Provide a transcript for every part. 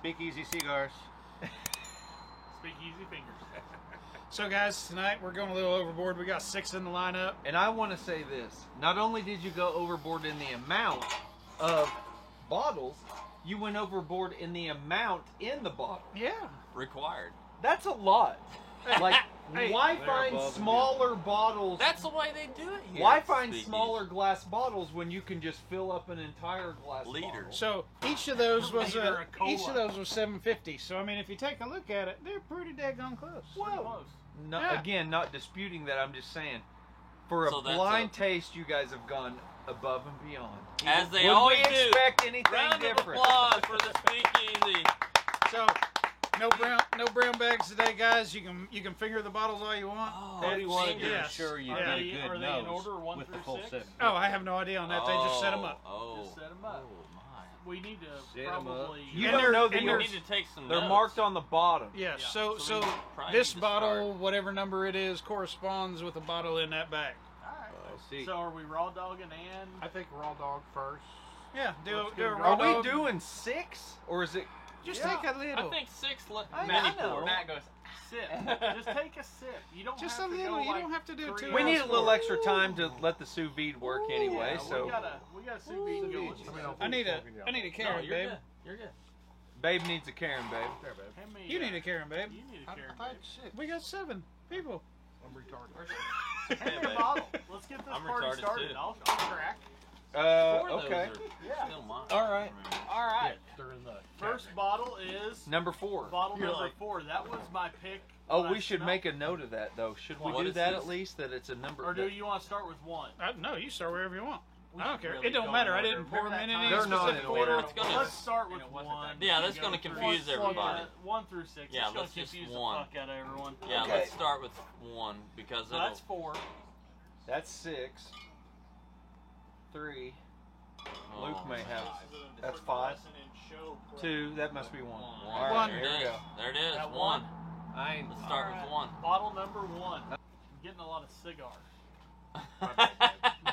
Speakeasy cigars. Speakeasy fingers. So guys, tonight we're going a little overboard. We got 6 in the lineup. And I want to say this. Not only did you go overboard in the amount of bottles, you went overboard in the amount in the bottle. Yeah. Required. That's a lot. Like, Hey, why they're find above and smaller bottles? That's the way they do it here. Why at find Speakeasy. smaller glass bottles when you can just fill up an entire glass Liters. bottle? So each of those was Liter of cola. each of those was $7.50. So I mean, if you take a look at it, they're pretty daggone close. Pretty close. No, Yeah. Again, not disputing that. I'm just saying, for a So that's blind taste, you guys have gone above and beyond. As they Would always we do. expect anything Round different? of applause for the Speakeasy. So no brown bags today, guys. You can finger the bottles all you want. Oh, What you want to do Yes. is ensure you Yeah. get a Are they good in nose order, 1 with the through full 6? 7. Oh, I have no idea on that. They just set them up. Oh. Just set 'em up. Oh, my. We need to Set 'em up. probably. You And don't they're- know that and We you're, need to take some they're notes. marked on the bottom. Yeah. Yeah. So So we probably this need to bottle, start. whatever number it is, corresponds with a bottle in that bag. Alright. I see. So are we raw dogging and? I think raw dog first. Yeah. Do Let's a get raw Are we dog. doing 6? Or is it... Just Yeah. take a little. I think 6 I many know. pour. Matt goes, Sip. Just take a sip. You don't Just have a to little. Go You like don't have to do 3 2 We need a ounce little pour. extra time to let the sous vide work anyway, Yeah, so... we got sous vide going. I need a Karen, No, you're babe. good. You're good. Babe needs a Karen, babe. There, babe. Hand me, You need a Karen, babe. You need a I Karen. thought babe. 6. We got 7 people. I'm retarded. Hand me a babe. bottle. Let's get this I'm party retarded, started. too. I'll crack. 4 of those Okay. are still mine. All right. All right. They're in the First bottle is Number 4. bottle You're number like- 4. That was my pick. Oh, when I we should smelled- make a note of that, though. Should we What do is that this? at least? That it's a number... Or do you want to start with 1? No, you start wherever you want. We I don't should care. really It don't go matter. in I order. didn't pour them Remember in that any They're not specific in order. order. It's gonna- Let's start with You know, what's 1. Yeah, that's Go gonna through confuse one. everybody. 1 through 6. Yeah, it's let's gonna just confuse 1. the fuck out of everyone. Yeah, Okay. let's start with 1 because So it'll... that's 4. That's 6. 3. Luke Oh, may man. have... That's 5. 2. That must be 1. All right, One. There here it we is. go. There it is. That 1. I ain't... Let's start with 1. Bottle number 1. I'm getting a lot of cigar.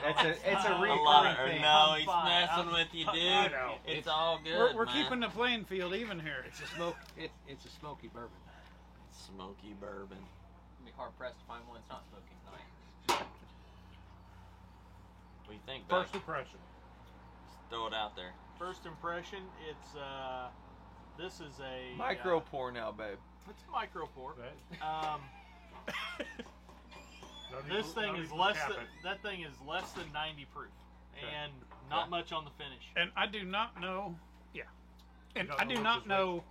It's a A lot recurring of, thing. no, he's I'm fine. messing with you, I dude. know. It's all good, We're man. keeping the playing field even here. It's a smoke. It's a smoky bourbon. Smoky bourbon. I'd be hard pressed to find one that's not smoking tonight. What do you think, Beck? first impression. Just throw it out there. First impression, it's this is a Micro pour now, babe. It's a micro pour. Right? Um, this thing is less than that thing is less than 90 proof, and not much on the finish. And I do not know. Yeah. And You don't I know do what not this know.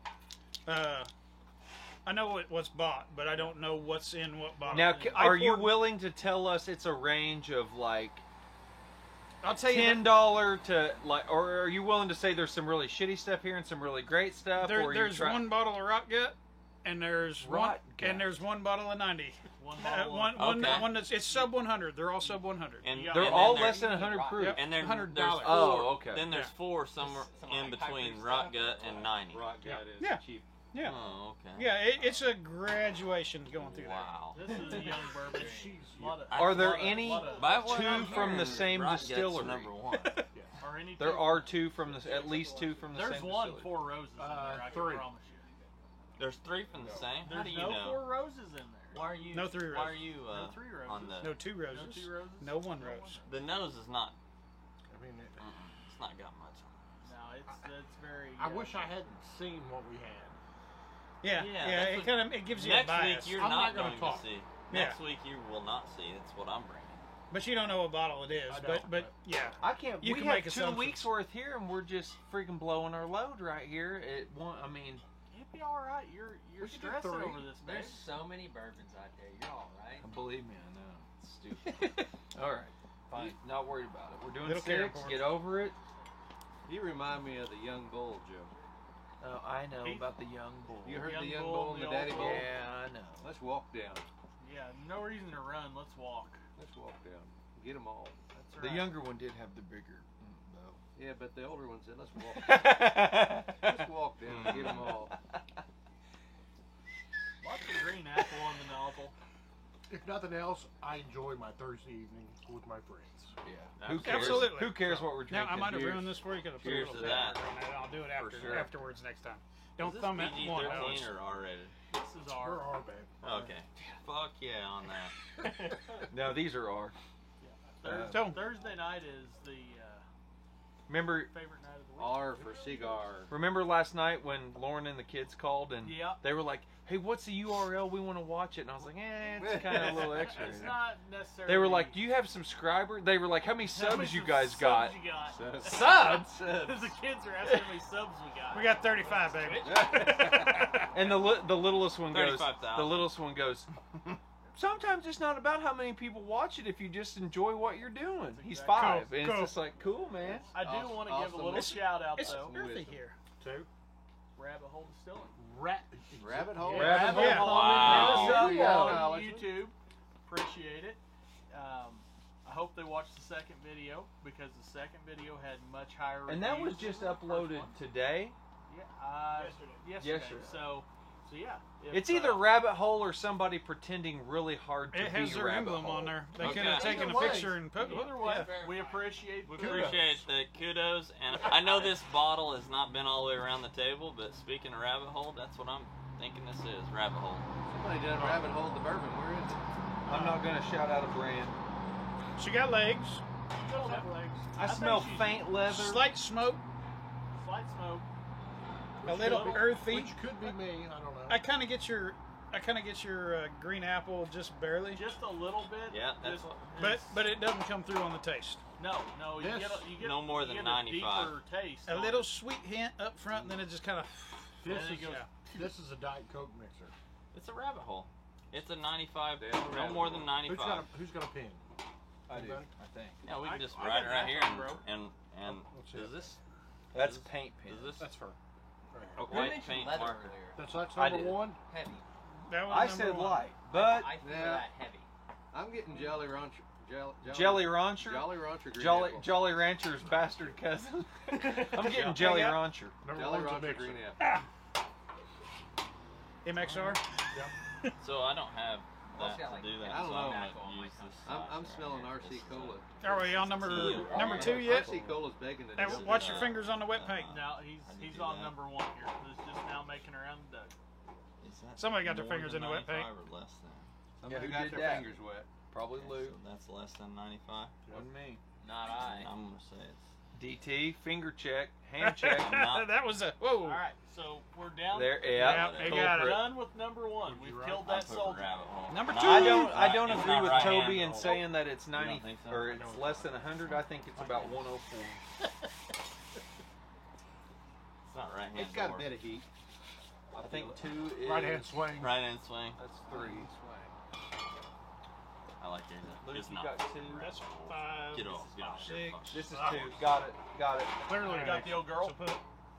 I know what's bought, but I don't know what's in what bottle. Now, I are you poured- willing to tell us it's a range of like I'll tell you. $10 to like, or are you willing to say there's some really shitty stuff here and some really great stuff? or There's one bottle of Rock Gut, and there's Rot Gut. and there's one bottle of 90. One Uh, bottle. one that's it's sub 100. They're all sub 100. And, You got- They're and all then less there- than 100 proof. Yep. And then $100. there's 4. Oh, okay. Then there's Yeah. 4 somewhere Some in like between hybrid Rock stuff. Gut and 90. Rock Gut is Yeah. cheap. Yeah. Oh, okay. Yeah, it's a graduation going through Wow. This is a young bourbon. Lot of- Are there lot of- any lot of- By what two I'm from the hearing, same Rock Gut's distillery? number 1. Or any There two- are 2 from the at least 2 from the There's same one distillery. 4 roses in there. I 3. can promise you. There's 3 from the same. How There's do you no know? 4 roses in there. Why are you? No 3 Why are roses. you No 3 roses. on the? No 2 No roses. 2 roses. No 1 rose. The nose is not. I mean, It's not got much on No, it's very. I wish I hadn't seen what we had. Yeah, Yeah, yeah. that's It what- kind of it gives it. you a Next bias. week you're I'm not not gonna going talk. to see. Yeah. Next week you will not see. That's what I'm bringing. But you don't know what bottle it is. I But don't, but yeah. I can't. You we can have make 2 assumptions. weeks worth here, and we're just freaking blowing our load right here. It won't. I mean, You'd be all right. You're We could do stressing 3. over this, babe. There's so many bourbons out there. You're all right. believe me, I know. It's stupid. All right, fine. Not worried about it. We're doing Little Karen 6. pour. Get over it. You remind me of the young bull, Joe. Oh, I know Keith? about the young bull. You heard Young the young bull bull and and the the old daddy bull. bull? Yeah, I know. Let's walk down. Yeah, no reason to run. Let's walk. Let's walk down. Get them all. That's The right. younger one did have the bigger bow. Yeah, but the older one said, let's walk. Let's walk down and get them all. Lots of green apple on the nozzle. If nothing nothing else, I enjoy my Thursday evening with my friends. Yeah. Who cares? Absolutely. Who cares what we're Now drinking? I might have Cheers. ruined this for you because I put a Cheers little to pepper that. in it. I'll do it sure. afterwards next time. Don't Is this thumb it. One. PG-13 or R-rated? This is our. We're our bad. Okay. Fuck yeah on that. No, these are R. So- Thursday night is the Remember, favorite night of the week. R for cigar. remember last night when Lauren and the kids called and Yeah. they were like, "Hey, what's the URL? We want to watch it." And I was like, "It's kind of a little extra." It's not necessarily. They were like, "Do you have subscribers?" They were like, "How many How many subs you guys subs got?" You got? Subs. the kids are asking how many subs we got. We got 35, baby. And the littlest one goes. 35,000. The littlest one goes. Sometimes it's not about how many people watch it if you just enjoy what you're doing. He's exactly- 5, Cool, and cool. it's just like, cool, man. I do want to give a Awesome. little shout out It's though. earthy here. Two. Rabbit Hole Distilling. Rabbit hole. Yeah. Rabbit Yeah. Hole Wow. on Yeah. YouTube. Appreciate it. I hope they watched the second video because the second video had much higher And that was reviews just than the first uploaded one. today. Yeah, yesterday. Yesterday. So yeah. If, It's either Rabbit Hole or somebody pretending really hard to It has be their Rabbit emblem Hole. on there. They Okay. could have taken Either a way. picture and put. Either way, Yeah. we appreciate We kudos. appreciate the kudos, and I know this bottle has not been all the way around the table, but speaking of Rabbit Hole, that's what I'm thinking this is, Rabbit Hole. Somebody done rabbit hole the bourbon. Where is it? I'm not gonna shout out a brand. She got legs. Still have legs. I think smell she's faint leather. Slight smoke. Slight smoke. A little earthy. Which could be me. I don't know. I kind of get your green apple just barely, Just a little bit. Yeah, that's just, what- but it doesn't come through on the taste. no, you This- get no more than you get 95. A deeper taste. A on little it. sweet hint up front, and then it just kind of. This There is you go. this is a Diet Coke mixer. It's a Rabbit Hole. It's a 95, Yeah, no Rabbit more than Who's 95. got a pen? I do. Anybody? I think Yeah, we I- can just I write got it right that here, one, bro. and Let's see is it. this that's paint pen. is this That's her. Right. a Who white mentioned paint leather marker? earlier? That's I number did. one. Heavy. That was I number said one. light, but I feel Yeah. that heavy. I'm getting Jolly Rancher. Jelly Rancher, Jolly Rancher green Jolly apple. Jolly Rancher's bastard cousin. I'm getting Jelly Yeah. Rancher. Number Jolly one's a Rancher mixer. green apple. MXR. So I don't have Well, that it's got, to like, do that, I don't so know. I'm Tobacco on gonna my use this. I'm side right smelling here. RC This is Cola. Are we on number two yet? RC Cola's begging to Hey, do it. watch your fingers on the wet paint. Now I need he's to do on that. number one here. It's just now making around the duck. Is that Somebody got their more fingers than in the wet paint. 95 or less than? Somebody who got did their that? fingers wet. Probably Okay, Lou. so that's less than 95. Wasn't me. Not I. I'm gonna say it's. DT, finger check, hand check. Not- That was a whoa. All right, so we're down. There, Yeah, yeah. you got it. Done with number one. We've right? killed I'll that put soldier. Rabbit Hole. Number Not- two. I don't it's agree not with right Toby hand. in saying that it's You 90 don't think so? or it's less than 100. I think it's about 104. It's not right hand. It's got a door. bit of heat. I think 2 is Right hand swing. Right hand swing. That's 3. I like yours. Luke, It's you not. got 2. That's 5. Get off. Get off. Six. This is 2. Got it. Got it. Clearly, You got the old girl. So put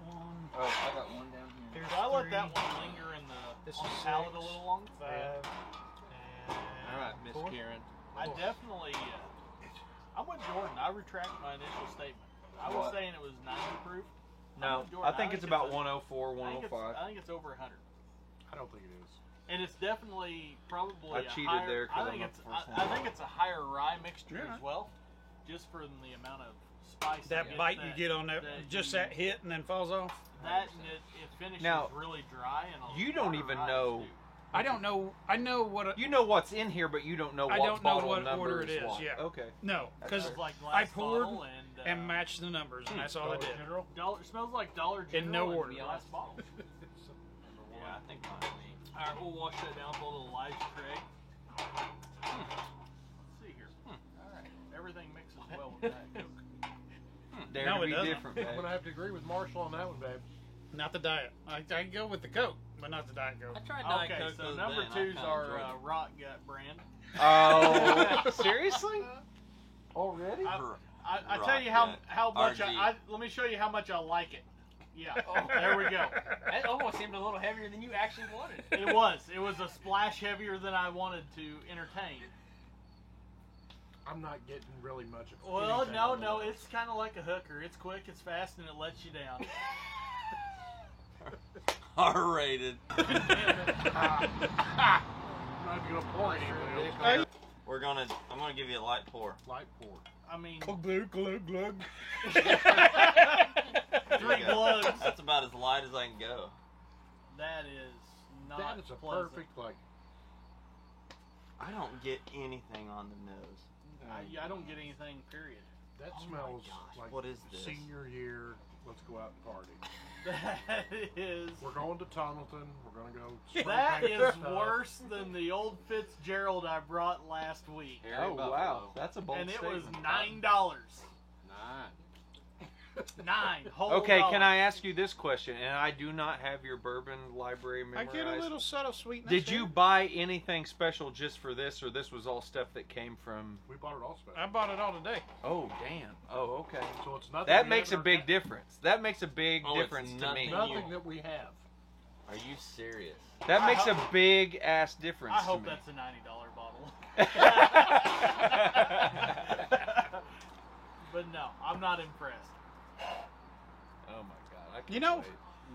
one. Oh, I got one down here. Here's So I let three, that one linger in This on is the palate a six. little longer. 5. And All right, Miss four. Karen. I definitely. I'm with Jordan. I retract my initial statement. I was What? saying it was 90 proof. No, Jordan, I think it's about 104, I think it's, 105. I think it's over 100. I don't think it is. And it's definitely probably I a cheated higher, there 'cause I I'm think up it's for I think it's a higher rye mixture Yeah. as well, just from the amount of spice. that gets bite you get on that, that just you- that hit and then falls off. That and it finishes Now, really dry and a you don't lot of even ryes, know- too. I don't know. I know what. You know what's in here, but you don't know I what don't know bottle what number order it is, what. yeah. Okay. No, because Smells like I glass poured bottle and matched the numbers, and that's all I did. General? Dollar smells like Dollar General In no and order. glass bottle. Yeah, I think mine's me. All right, we'll wash that down with a little Elijah Craig. Let's see here. All right, everything mixes well with that Coke. Dare No, to it be doesn't. different, I'm babe. gonna have to agree with Marshall on that one, babe. Not the diet. I can go with the Coke, but not the Diet Coke. I tried Diet Okay, Coke the so other number day, and I two's kinda our enjoyed it. Rock Gut brand. Oh, seriously? Already? I tell you how much RG. let me show you how much I like it. Yeah, there we go. That almost seemed a little heavier than you actually wanted. It was a splash heavier than I wanted to entertain. I'm not getting really much of Well, anything no, out of those. it's kind of like a hooker. It's quick, it's fast, and it lets you down. R-rated. I'm not gonna pour anything else. Hey, I'm gonna give you a light pour. Light pour. I mean, Glug, glug, glug. 3 There you go. glugs. That's about as light as I can go. That is not That is a pleasant. perfect, like, I don't get anything on the nose. I don't get anything, period. that Oh my smells gosh, like what is this? senior year. Let's go out and party. That is. We're going to Tunnelton. We're going to go. spray That paint is some stuff. worse than the old Fitzgerald I brought last week. Harry Oh Buffalo. wow, that's a bold And it statement. was $9. 9. Whole Okay, dollars. can I ask you this question? And I do not have your bourbon library I memorized. get a little subtle sweetness. Did there. you buy anything special just for this, or this was all stuff that came from? We bought it all special. I bought it all today. Oh damn. Oh okay. So it's nothing. That we makes a haven't- big difference. That makes a big Oh, it's difference to nothing. me. Nothing that we have. Are you serious? That I makes a hope- big ass difference. I hope to me. that's a $90 bottle. But no, I'm not impressed. Oh my god. I can't You know- wait.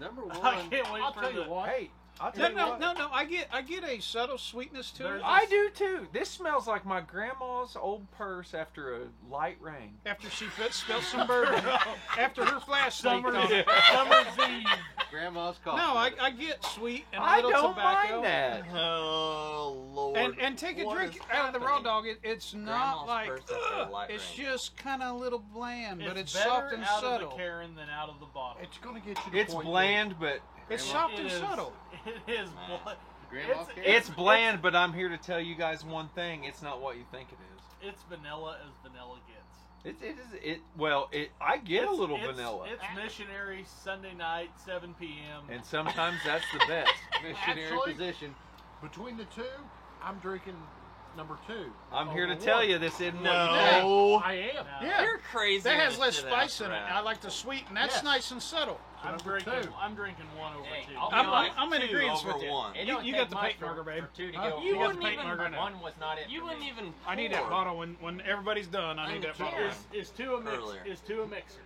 Number one. I can't wait I'll for tell you the. what. Hey, I'll No, tell you no, what. no. I get a subtle sweetness to There's it. I do too. This smells like my grandma's old purse after a light rain. After she spilled some bourbon, after her flash leaked Summer's, on it. Summer's Eve. Grandma's coffee. No, I get sweet and a I little don't tobacco. mind that. Oh Lord. And take a What drink is out of the raw happening? dog. It's not Grandma's like purse after a ugh, light it's rain. just kind of a little bland, but it's better soft and out subtle. of the Karen than out of the bottle. It's going to get you. To It's the point bland, but It's Grandma- soft It and is- subtle. It is. Man. Grandma's It's- it's bland. But I'm here to tell you guys one thing. It's not what you think it is. It's vanilla as vanilla gets. I get a little It's- vanilla, It's missionary Sunday night, 7 p.m. and sometimes that's the best. missionary Actually- position. Between the two, I'm drinking number 2. I'm here to over tell one. you this isn't what you No. think. I am. No. Yeah. You're crazy. That has with less shit spice in it. after I like the sweet, and that's Yes. nice and subtle. I'm Number drinking. 2. I'm drinking 1 over Hey, 2. I'll be I'm in Two agreement over with you. one. It You- don't you take got the much paint for- marker, babe. For 2 to You go. got You the wouldn't paint even. marker now. One was not it. You for wouldn't me. even. I need that pour. bottle when everybody's done. I need that bottle. Is 2 a mix? Earlier. Is 2 a mixer?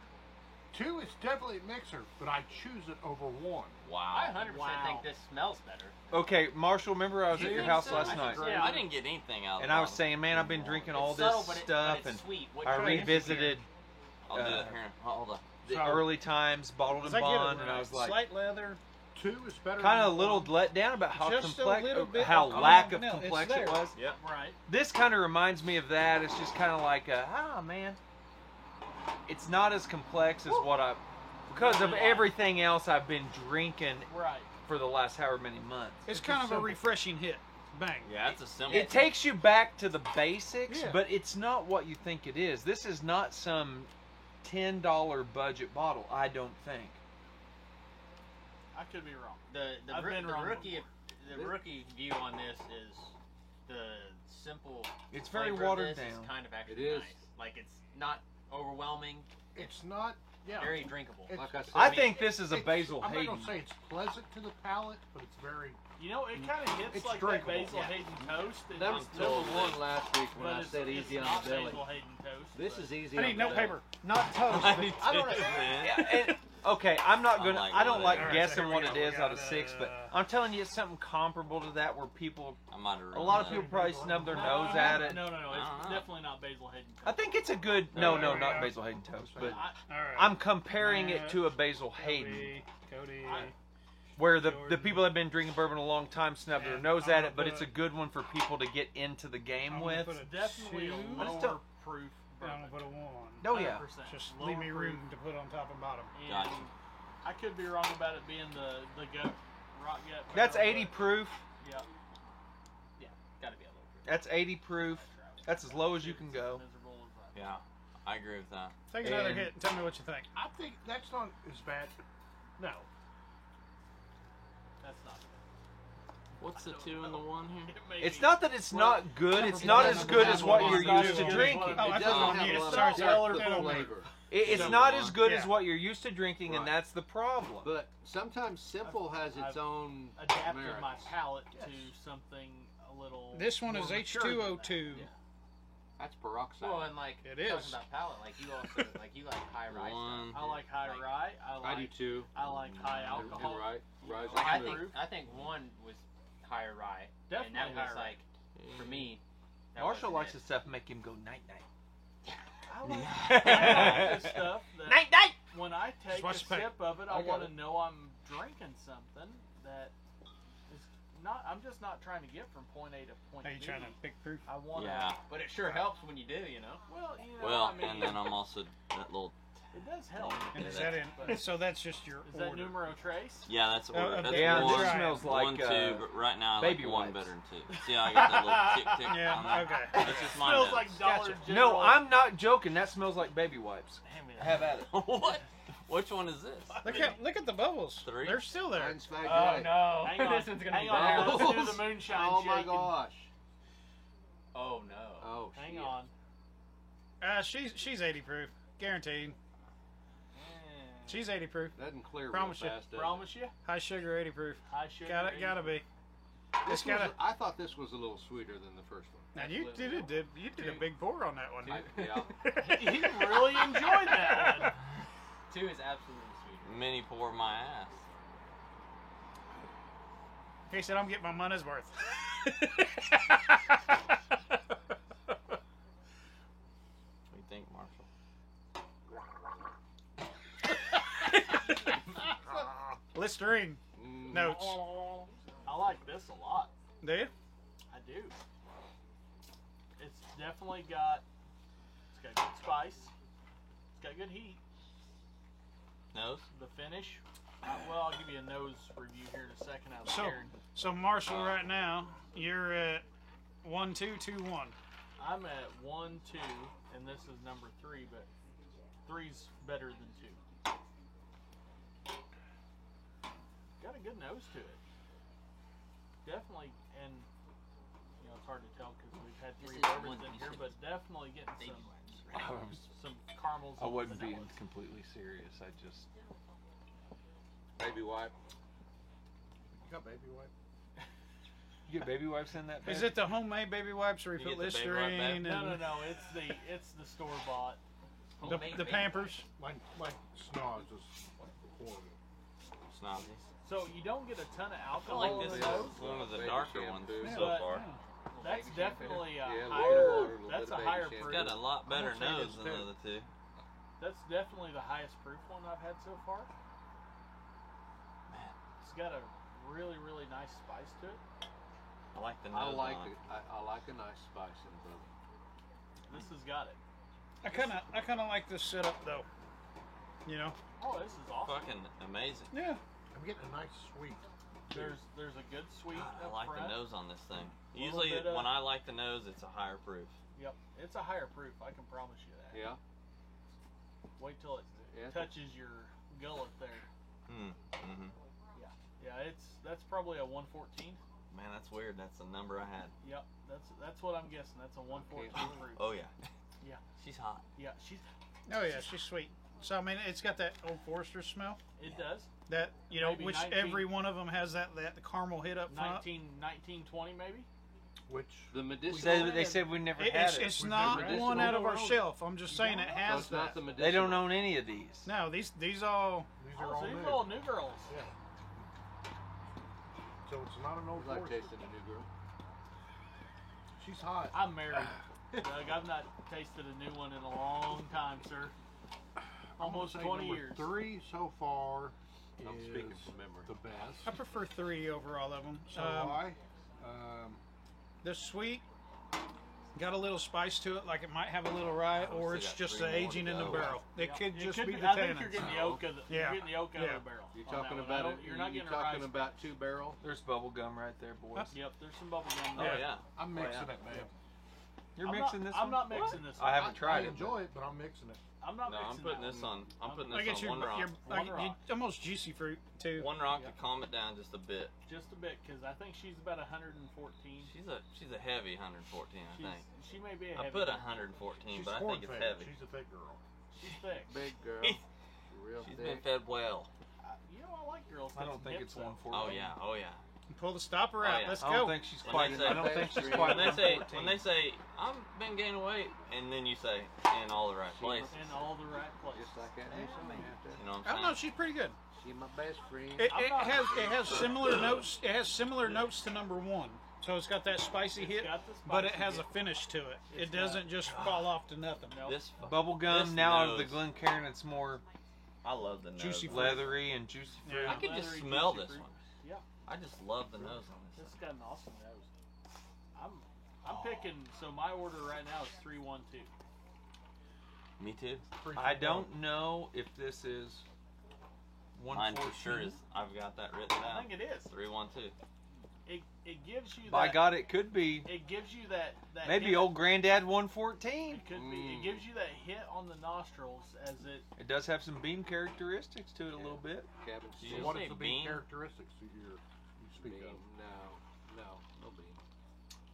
2 is definitely a mixer, but I choose it over 1. Wow. I 100% Wow. think this smells better. Okay, Marshall. Remember I was You at your think house so? last I night, Yeah. I didn't get anything out of and the I was bottle. saying, man, I've been drinking all It's this subtle, but stuff, it's and sweet. What I you're revisited I'll do uh, it here. Hold on. the So- early times, bottled and I get it, bond, and I was like, slight leather. 2 is better. kind of a than little 1. let down about how Just a complex, little bit how of caramel lack of vanilla. It's complex it there. was. Right. This kind of reminds me of that. It's just kind of like, man, it's not as complex as what I, because of everything else I've been drinking Right. for the last however many months. It's kind of a refreshing hit. Bang. Yeah, it's a simple. It takes you back to the basics, Yeah. but it's not what you think it is. This is not some $10 budget bottle, I don't think. I could be wrong. The rookie view on this is the simple. It's very flavor of watered this is down. kind of actually It is. nice. Like it's not overwhelming. It's not. Yeah. Very drinkable. It's- Like I said, I think this is a It's- Basil I'm not Hayden. gonna say it's pleasant to the palate, but it's very. You know, it kind of hits It's like drinkable. that Basil Yeah. Hayden toast. It's that was just number little 1 bit, last week when but I it's, said it's easy on not the belly. Basil Hayden toast. This but is easy I on need the no belly. paper. Not toast. I don't. Man. Yeah, and, okay, I'm not gonna. like I don't it. like Alright, guessing so here what we it go. We is out of got, 6, but I'm telling you, it's something comparable to that, where people, I might have. a lot of ruined people probably snub their nose No, at it. No, it's Uh-huh. definitely not Basil Hayden toast. I think it's a good. No, There we not go. Basil Hayden toast, but I, All right. I'm comparing it to a Basil Hayden, Cody. where the Jordan. people that have been drinking bourbon a long time snub their And nose I'm at gonna it, but put it's a good one for people to get into the game I'm with. gonna put a definitely a 2. Let's lower do- proof I'm bourbon. gonna put a 1. Oh yeah, 100%. Just Lower leave me proof. room to put on top and bottom. And Gotcha. I could be wrong about it being the gut, rock gut. that's barrel, 80 but- proof. Yeah. Gotta be a little. That's 80 proof. That's as low as you can go. Miserable as that. Yeah, I agree with that. Take another And- hit and tell me what you think. I think that's not as bad. No. That's not. What's the 2 and the 1 here? It may It's be. not that it's not good. It's not as good as what you're used to drinking. Oh, I It thought doesn't on have you. a lot Sorry, of sorry. depth of flavor. It's Simple not one. as good as Yeah. what you're used to drinking, and Right. that's the problem. But sometimes simple has its I've own Adapted merits. my palate to something a little. This one more is mature than that. H2O2. Yeah. That's peroxide. Well, and like It talking is. about palate, like you also like you like high rye. One. stuff. I like high Like- rye. I do like. too. I like high And alcohol. right, rise Like, and smooth. I think 1 was higher rye, Definitely and that was higher rye. like for me Marshall wasn't likes it. the stuff make him go night night. I like the stuff that Night night. when I take a watch the pack. sip of it, I I got want to it. know I'm drinking something that is not. I'm just not trying to get from point A to point Are you B. trying to pick proof? I want to. Yeah. But it sure helps when you do, you know. Well, you know, Well, I mean, and then I'm also that little. it does help. And is Yeah, that in? So that's just your Is that order. numero trace? Yeah, that's order. okay. That's Yeah, one, this Try it. smells like one, two, but right now I baby like one wipes. better than two. See how I got that little tick tick Yeah, on there? okay. That's just my Smells nose. like Dollar Gotcha. General. No, I'm not joking. That smells like baby wipes. Hand me that. Have at it. What? Which one is this? Look at the bubbles. Three? They're still there. Mine's fagged Oh right. no! Hang on, This one's gonna hang be on here. bad. Let's do the moonshine Oh my shaking. gosh. Oh no! Oh, Hang shit. on. She's 80 proof, guaranteed. She's 80 proof. Doesn't clear Promise you. real fast, does Promise you. High sugar, 80 proof. High sugar. Gotta be. it? It's This was, gotta. I thought this was a little sweeter than the first one. Now you did a big pour on that one. Yeah. He really enjoyed that one. 2 is absolutely sweet. Mini pour my ass. He said, "I'm getting my money's worth." What do you think, Marshall? Listerine Mm, notes. I like this a lot. Do you? I do. It's definitely got. It's got good spice. It's got good heat. Nose? The finish. Well, I'll give you a nose review here in a second. Out of So, Karen. so Marshall, right now you're at 1, 2, 2, 1. I'm at 1, 2, and this is number 3, but 3's better than 2. Got a good nose to it. Definitely, and you know it's hard to tell because we've had 3 This is bourbons one in here, piece but definitely getting Baby some wipes. some caramels. I and wasn't being vanillas. completely serious. I just. baby wipe. You got baby wipe? You get baby wipes in that? Is bag? it the homemade baby wipes where you You put get the baby wipe Listerine bag? and No. It's the store bought. the Pampers? My snot is horrible. Snobbies. So you don't get a ton of I alcohol like in this the nose. one of the Baby darker shampoo. ones Yeah. so But- far. That's Baby definitely a Yeah, a little higher. water, a little That's bit a of higher baby It's proof. got a lot better I'm gonna say nose this than too. the other two. That's definitely the highest proof one I've had so far. Man, It's got a really nice spice to it. I like the nose I like on it. I like a nice spice in bourbon. This has got it. I kind of like this setup though. You know? Oh, this is awesome. Fucking amazing. Yeah. I'm getting a nice sweet. There's a good sweet God, I up like front. the nose on this thing. Little Usually, bit of- when I like the nose, it's a higher proof. Yep, it's a higher proof. I can promise you that. Yeah. Wait till it Yeah. touches your gullet there. Mm-hmm. Yeah, that's probably a 114. Man, that's weird. That's the number I had. Yep, that's what I'm guessing. That's a 114 Okay. proof. Oh yeah. Yeah. She's hot. Yeah, she's. Oh yeah, she's sweet. So I mean, it's got that Old Forester smell. It does. That you know, Maybe which 19 every one of them has that caramel hit up front. 1920 maybe. Which The medicinal. They said we never had It's, it. it's We've not never had one it. out of our shelf. I'm just saying it So has it's not that. the medicinal. They don't own any of these. No, these all. these Oh, are so all these new. are all new girls. Yeah. So it's not an old It's like Forester. tasting a new girl. She's hot. I'm married. Doug, I've not tasted a new one in a long time, sir. I'm gonna Almost say 20 number years. 3 so far I'm is speaking from memory. the best. I prefer 3 over all of them. So why? They're sweet. Got a little spice to it, like it might have a little rye, I would or say it's got just 3 the more to aging in the go. barrel. It Yeah, could just be the I think you're tannins. getting the oak of the. Yeah. You're getting the oak out Yeah. of the barrel. You on talking that one. about I it? don't- You're not You getting a talking rye. about 2-barrel? There's bubble gum right there, boys. Yep, there's some bubble gum Oh there. yeah. I'm mixing yeah. it, man. You're I'm mixing not, this I'm one? not mixing this. I one. haven't tried I it. enjoy it, but I'm mixing it. I'm not No, I'm mixing putting that this one. on. I'm putting I this get on your, one rock. One you rock. almost juicy fruit too. One rock Yeah. to calm it down just a bit. Just a bit, because I think she's about 114. She's a heavy 114, I think. She may be a I heavy. put one. 114, She's but I corn think it's fed. heavy. She's a thick girl. She's thick. Big girl. Real She's thick. been fed well. You know, I like girls. I with don't some think hips, it's though. 114. Oh yeah, oh yeah. Pull the stopper Oh, out. yeah. Let's I go. don't think she's When quite. they say- I don't think she's When quite. When they say 114. I've been gaining weight, and then you say in all the right places. In all the right places. Just like that. You know what I I'm don't know. saying? She's pretty good. She my best friend. It I'm not- has similar notes. It has similar notes to number 1. So it's got that spicy It's hit, got the but it spicy has a hit. finish to it. It's It doesn't just fall off to nothing. Nope. This Bubble gum. This Now out of the nose. Glencairn, it's more I love the nose. Juicy on it. leathery and juicy fruit. Yeah. I can just Leathery, smell juicy this fruit. one. Yeah. I just love the nose on This this. has got an awesome nose. I'm picking. So my order right now is 312. Me too. I don't know if this is Mine 114. for sure is. I've got that written I down. think it is. 312. It gives you. By that, God, it could be. It gives you that. Maybe hit. old Granddad 114. It could be. It gives you that hit on the nostrils as it. It does have some bean characteristics to it a little bit. Cabin Did So you what say is the bean bean? characteristics that you speak bean. of? No bean.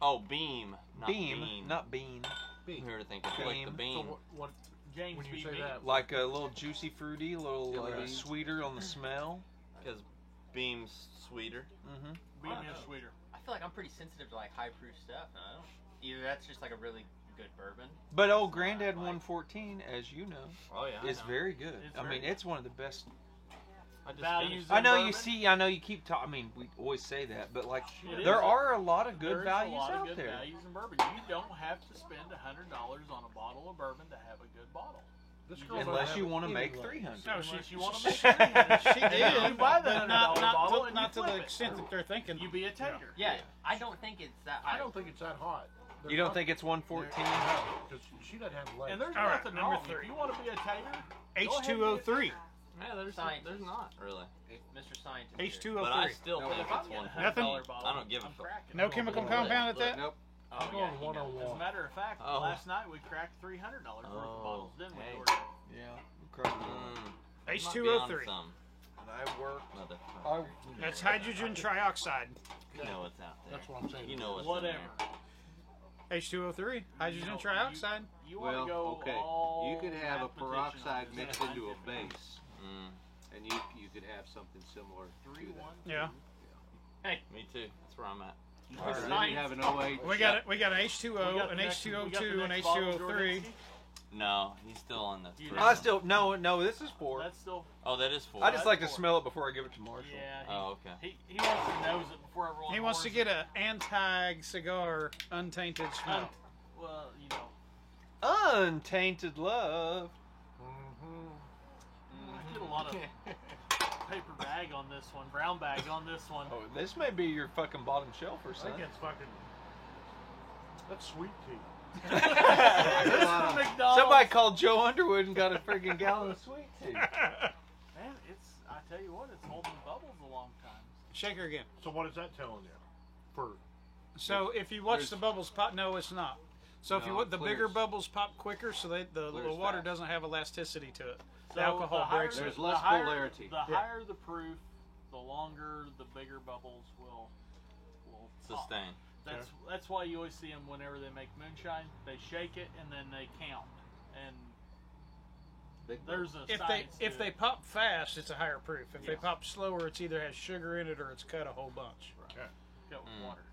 Oh, beam. Not Beam, bean. not bean. Bean. I'm here to think of like the Beam. So bean. what James when you B. say Bean. that? Like a little juicy fruity, a little Jelly bean. sweeter on the smell. Because beam's sweeter. Mm-hmm. Bean I don't is know. sweeter. I feel like I'm pretty sensitive to like high proof stuff, and I don't. Either that's just like a really good bourbon. But old Granddad 114, as you know, Oh yeah. is very good. It's I very mean, good. it's one of the best. I just Values. finished. I know bourbon? you see. I know you keep talking. I mean, we always say that, but like, It there is. are a lot of good There's values a lot out of good there. values in bourbon. You don't have to spend $100 on a bottle of bourbon to have a good bottle. This You girl just- doesn't Unless have you it want to make anyway. 300. No, Unless she, you want to she, make 300. she did, You buy the but not, $100 not, bottle to, and not you to the flip it. extent that they're thinking. You be a taker. Yeah, I don't think it's that. I high. don't think it's that hot. You don't think it's 114? Because she doesn't have legs. And there's All right, nothing number wrong. 3. If you want to be a taker, go ahead and be a H203. taker. Yeah, there's Scientist. not really. Mr. Scientist. here. But I H203. still No, think If I'm it's getting one. a Nothing? $100 bottle, I don't give a I'm fuck. cracking No it. chemical Look, compound at look. that? Nope. Oh, I'm yeah, going he knows. 101. As a matter of fact, Oh. last night we cracked $300 worth of Oh, bottles, didn't we? hey. George? Yeah. Across the board. Might be H203. on some And I work. motherfucker. That's hydrogen trioxide. You know what's out there. That's what I'm saying. You know what's Whatever. in there. H203. Hydrogen You know, trioxide. You want Well, to go okay. all You could have a mathematician on peroxide this mixed and into a scientific. base, Mm, and you could have something similar to 3, that. 1, Yeah. me too. That's where I'm at. Or then you have an 08. We got it. We got an We H2O, got an the next- we got the H2O2, an next bottle, H2O3. Jordan. No, he's still on the. You first know. I one. still no. This is 4. That's still. Oh, that is 4. I just like to that's 4. smell it before I give it to Marshall. Yeah. Oh, okay. He wants to nose it before everyone. He wants to pours get it. a anti-cigar, untainted smell. Well, you know. Untainted love. I get a lot of paper bag on this one, brown bag on this one. Oh, this may be your fucking bottom shelf or I something. think it's fucking. That's sweet tea. This from McDonald's. Somebody called Joe Underwood and got a freaking gallon of sweet tea. Man, it's. I tell you what, it's holding bubbles a long time. Shake her again. So what is that telling you? For So if you watch There's- the bubbles pop, no, it's not. So if you No, want the it bigger clears. bubbles pop quicker, so the Clears water fast. doesn't have elasticity to it. So The alcohol higher breaks the- it. There's the less higher- polarity. The higher the proof, the longer the bigger bubbles will pop. Sustain. That's why you always see them whenever they make moonshine. They shake it and then they count. And Big there's a If science they to they it. pop fast, it's a higher proof. If they Yes. pop slower, it's either has sugar in it or it's cut a whole bunch. Go with water.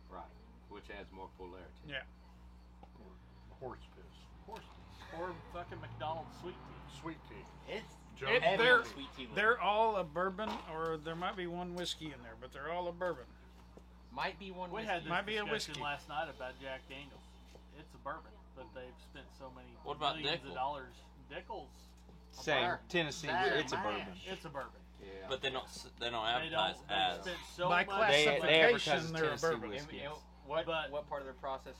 right, which adds more polarity. Yeah. horse piss. Or fucking McDonald's sweet tea. Sweet tea. It's Joe? heavy they're- on sweet tea. They're all a bourbon, or there might be one whiskey in there, but they're all a bourbon. might be one. We whiskey. had this Might be a discussion whiskey. last night about Jack Daniels. It's a bourbon, but they've spent so many What about millions Dickel? of dollars. Dickel's, Same. Bar. Tennessee. Bar. It's a Mash. bourbon. it's a bourbon. Yeah. But they don't They advertise don't. They as. spent so By much. They classification, advertise they're a Tennessee bourbon. whiskey. And what But- what part of their process?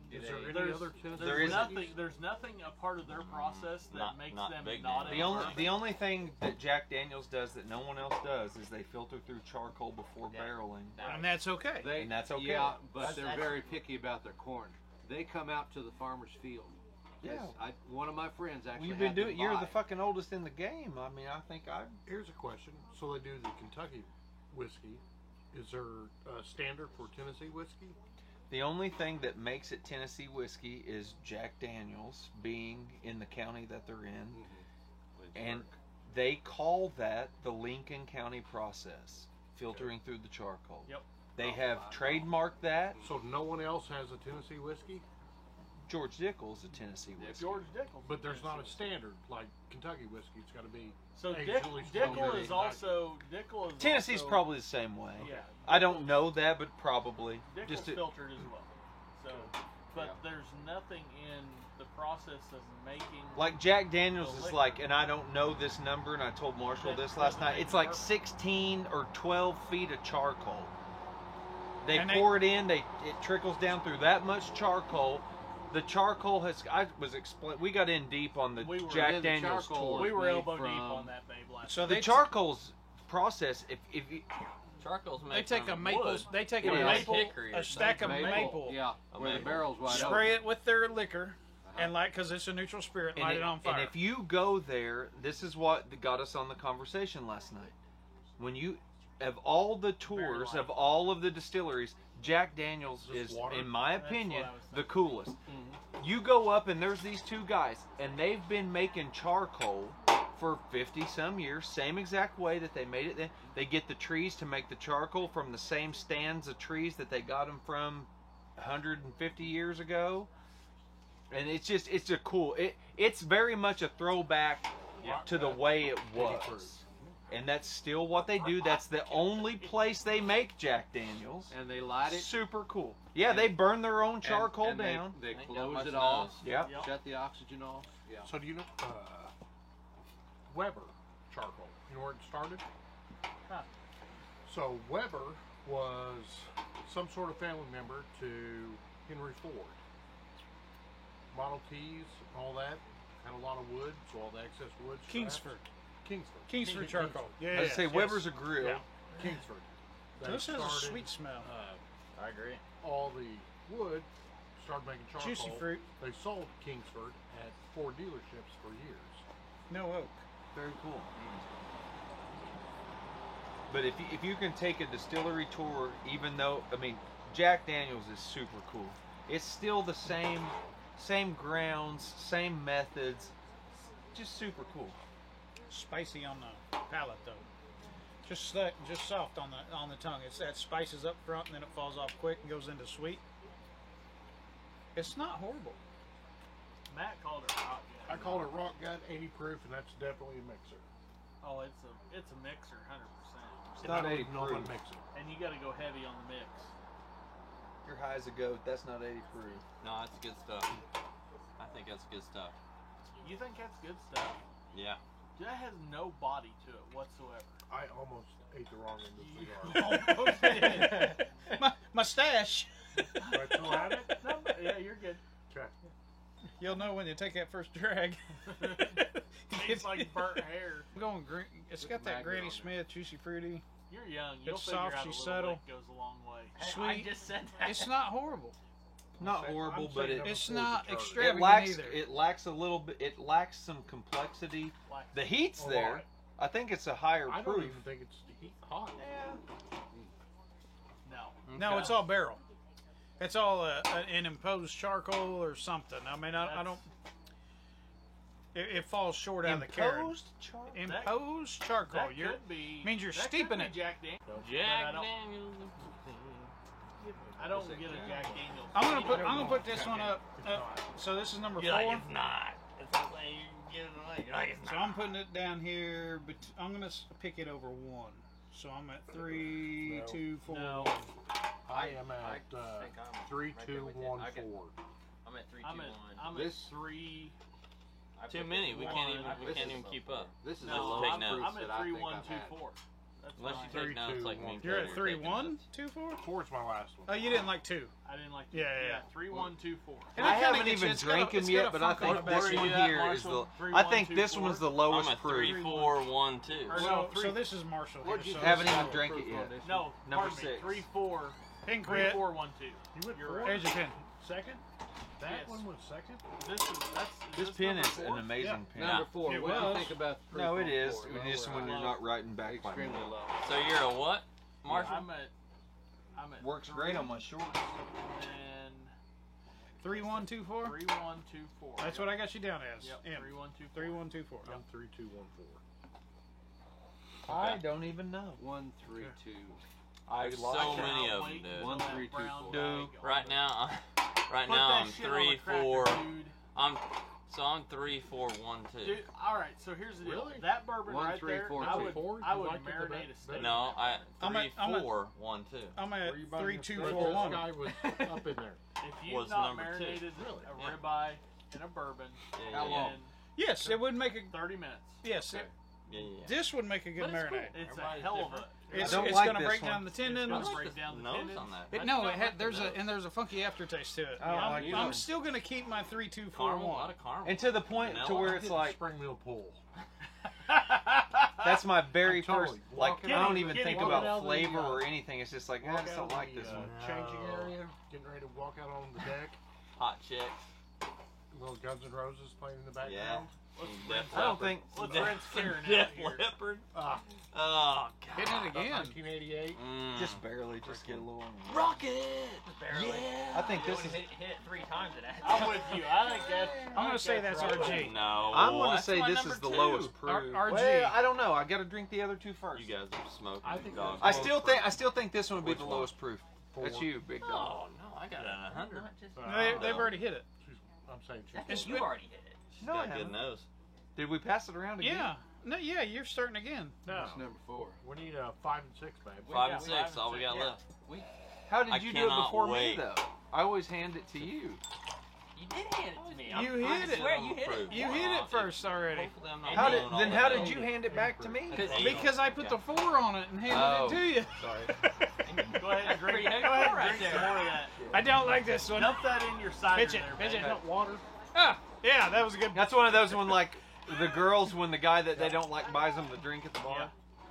Do Is they, there any There's, other Tennessee there's is- nothing. There's nothing a part of their process that Not- makes not them big not name. a The only bourbon. the only thing that Jack Daniels does that no one else does is they filter through charcoal before Yeah. barreling. And that's okay. They, And that's okay. Yeah, but That's- they're that's- very picky about their corn. They come out to the farmer's field. Yeah. One of my friends actually. You've been had to doing. You're buy. the fucking oldest in the game. I mean, I think I. Here's a question. So they do the Kentucky whiskey. Is there a standard for Tennessee whiskey? The only thing that makes it Tennessee whiskey is Jack Daniels being in the county that they're in, and they call that the Lincoln County process, filtering through the charcoal. Yep. They have trademarked that. So no one else has a Tennessee whiskey? George Dickel is a Tennessee Yeah, whiskey. George Dickel. But there's not a standard like Kentucky whiskey. It's got to be. So aged Dick, at least Dickel 12 is years. also Tennessee's also, probably the same way. Yeah. I don't know that, but probably. Dickel's Just to, filtered as well. So, but there's nothing in the process of making. like Jack Daniels The is liquor. like, and I don't know this number, and I told Marshall this last night. It's like 16 or 12 feet of charcoal. They And pour it in. It trickles down through that much charcoal. The charcoal has. We got in deep on the We were Jack in the Daniels charcoal. tour. We were made elbow deep from- on that babe last. So The they charcoal's process. If you, Charcoal's made they take from a maple. wood. They take Yeah. a maple, Hickory or a stack of something. maple, Yeah, A where the maple. barrel's wide spray open. it with their liquor, and because it's a neutral spirit, light it on fire. And if you go there, this is what got us on the conversation last night. When you have all the tours light. of all of the distilleries, Jack Daniels Just is, water? in my That's what opinion, I was the thinking. coolest. You go up and there's these two guys, and they've been making charcoal for 50 some years, same exact way that they made it then. They get the trees to make the charcoal from the same stands of trees that they got them from 150 years ago. And it's a cool, it's very much a throwback to the way it was. And that's still what they do. That's the only place they make Jack Daniels. And they light it. Super cool. Yeah, they burn their own charcoal and down. They Ain't got close much it of off. those. Yep. Yep. Shut the oxygen off. Yeah. So do you know Weber charcoal? You know where it started? Huh. So Weber was some sort of family member to Henry Ford. Model Ts, all that had a lot of wood, so all the excess wood. scraps- Kingsford, Kingsford. Kingsford charcoal. Yeah, I'd say yes. Weber's a grill. Yeah. Kingsford. They This has a started, sweet smell. I agree. all the wood, started making charcoal. Juicy fruit. They sold Kingsford at Ford dealerships for years. No oak. Very cool. But if you can take a distillery tour, even though, I mean, Jack Daniels is super cool. It's still the same grounds, same methods, just super cool. Spicy on the palate though. Just soft on the tongue. It's that spices up front and then it falls off quick and goes into sweet. It's not horrible. Matt called it rock. I call it rock gut 80 proof, and that's definitely a mixer. Oh, it's a mixer, 100%. It's not I 80 don't know proof. what mixer. And you got to go heavy on the mix. You're high as a goat. That's not 80 proof. No, that's good stuff. I think that's good stuff. You think that's good stuff? Yeah. That has no body to it whatsoever. I almost ate the wrong end of the cigar. Almost did. my stash. Do I still have it? No, yeah, you're good. Okay. You'll know when you take that first drag. It's like burnt hair. I'm going green. It's got that Granny Smith, juicy fruity. You're young. You'll It's figure soft, out a she's little subtle. bit goes a long way. Sweet. I just said that. It's not horrible. Not I'm horrible, saying but it number It's 4 is not a charter. extravagant. it lacks a little bit. It lacks some complexity. Like, The heat's A there. lot. I think it's a higher I don't proof. even think it's heat hot. no. No, it's all barrel. It's all an imposed charcoal or something. I mean, I That's- don't. It falls short out of the carrot. Imposed charcoal. Imposed charcoal. That You're could be. means you're that steeping could be it. Jack Daniels. Jack I don't- Daniels. I don't get a Jack Daniels. I'm gonna put this one up. So this is number You're 4. like, it's not. It's not like you get it away. You're like, it's So not. I'm putting it down here, but I'm gonna pick it over 1. So I'm at 3, No. 2, 4. No. I am I at think I'm 3, right 2, there with you. 1, I get- 4. I'm at 3, 2, I'm 1. at, I'm This- at 3. I Too put many. this We one- can't even. I We put can't this even up keep there. up. This is the No, lowest I'm proof at that I 3, think 1, I've 2, had. 4. That's Unless fine. you take 3, notes 2, like 1. me. You're at Taylor 3, taking 1, notes. 2, 4. 4 is my last one. Oh, you didn't like 2. I didn't like. Yeah. 3, 1, 2, 4. And I it kinda haven't gets- even it's got a- drank them it's got yet, a but I funk on think the this back. Where one you at, here is the. Marshall? 3, I 1, think 2, this 4? one's the I'm lowest at 3, proof. 4, 1, 2. Or So, no, 3. so this is Marshall. What'd Here, you so Haven't this even is- drank it proof yet. on this? No, Number pardon me. 6. 3, 4. Pink 3, grit. 4, 1, 2. You went You're 4? right. There's your pin. Second? That Yes. one was second? This is that's. This this pin number is 4? an amazing pin. Number 4. It What do you was. think about the proof No, it on is. 4? Just Low when or you're high? not writing back by Extremely hand. low. So you're a what, Marshall? I'm at. Works great on my shorts. And 3, 1, 2, 4. 3, 1, 2, 4. That's what I got you down as. Yep. M. 3, 1, 2, 4. 3, 1, 2, 4. I'm 3, 2, 1, 4. I don't even know. 1, 3, 2. I There's like so it. many of them, Wait dude. until 1, that 3, 2, brown 4. bag Right now, Right Put now that I'm shit on the 3, cracker, 4. Dude. I'm 3, 4, 1, 2. Dude, all right. So here's the deal. Really? That bourbon 1, right 3, there, 4, I 2. would, Four? I You would liked it the marinate best? a steak. No, I'm 3, at- 4, 1, 2. I'm Where at you buying 3, your 2, steak? 4, This 1. guy was up in there. If you've Was not number 2. marinated Really? a Yeah. ribeye in a bourbon How in long? Yes, it would make a 30 minutes, yes. Okay. Yeah. This would make a good But it's cool. marinade. It's a Everybody's hell of a. different. It's, don't it's like gonna this break one. down the tendons. I Let's like break the down the nose tendons. on that. It, I no, don't it had, like there's the a nose. and there's a funky aftertaste to it. I don't Yeah, like I'm that. still gonna keep my 3, 2, 4, Caramel, a lot 1. of caramel. And to the point to Vanilla? where I it's hit like, Spring Mill Pool. that's my very I'm totally first, like, walking I don't out- even getting think walking about out the, flavor or anything. It's just like, I Walk just out don't of like the, this one. changing No. area, getting ready to walk out on the deck. Hot chicks. Little Guns N' Roses playing in the background. Def I don't Leppard. think, Let's Def- rinse Karen out Def here. Leppard. Ah, Oh, Hitting God. it again. 1988. just barely, just get a little. Rocket! Barely. Yeah! I think You this is. hit it 3 times and I'm with you. I think that's. I'm gonna say that's right. RG. No. I'm gonna that's say my this number is the 2. lowest proof. RG. Well, I don't know. I gotta drink the other two first. You guys are smoking. I think dog. that's- I still think this one would be Which the one? lowest proof. That's Four. you, big dog. Oh, no, I got it at 100. Not just- They've already hit it. I'm saying I she's think you already hit it. She's No, I got a good haven't. nose. Did we pass it around again? Yeah. No, yeah, you're starting again. No, That's number 4. we need 5 and 6, babe. 5 got and 6, 5 and all we 6, got yeah. left. How did I you do it cannot before wait. me though? I always hand it to you. You did hand it to me. You I hit it. swear you hit it. You hit it first already. Both of them And not How then- doing did all then that how good. did you hand it back to me? Because I put the 4 on it and handed Oh. it to you. Sorry. Go ahead and drink. Pretty Go heavy ahead and right drink there. some more of that. I don't like this one. Dump that in your cider Pitch it, there, pitch it. baby. Water. Ah, yeah, that was a good. That's one of those when like the girls when the guy that they don't like buys them the drink at the bar. Yeah.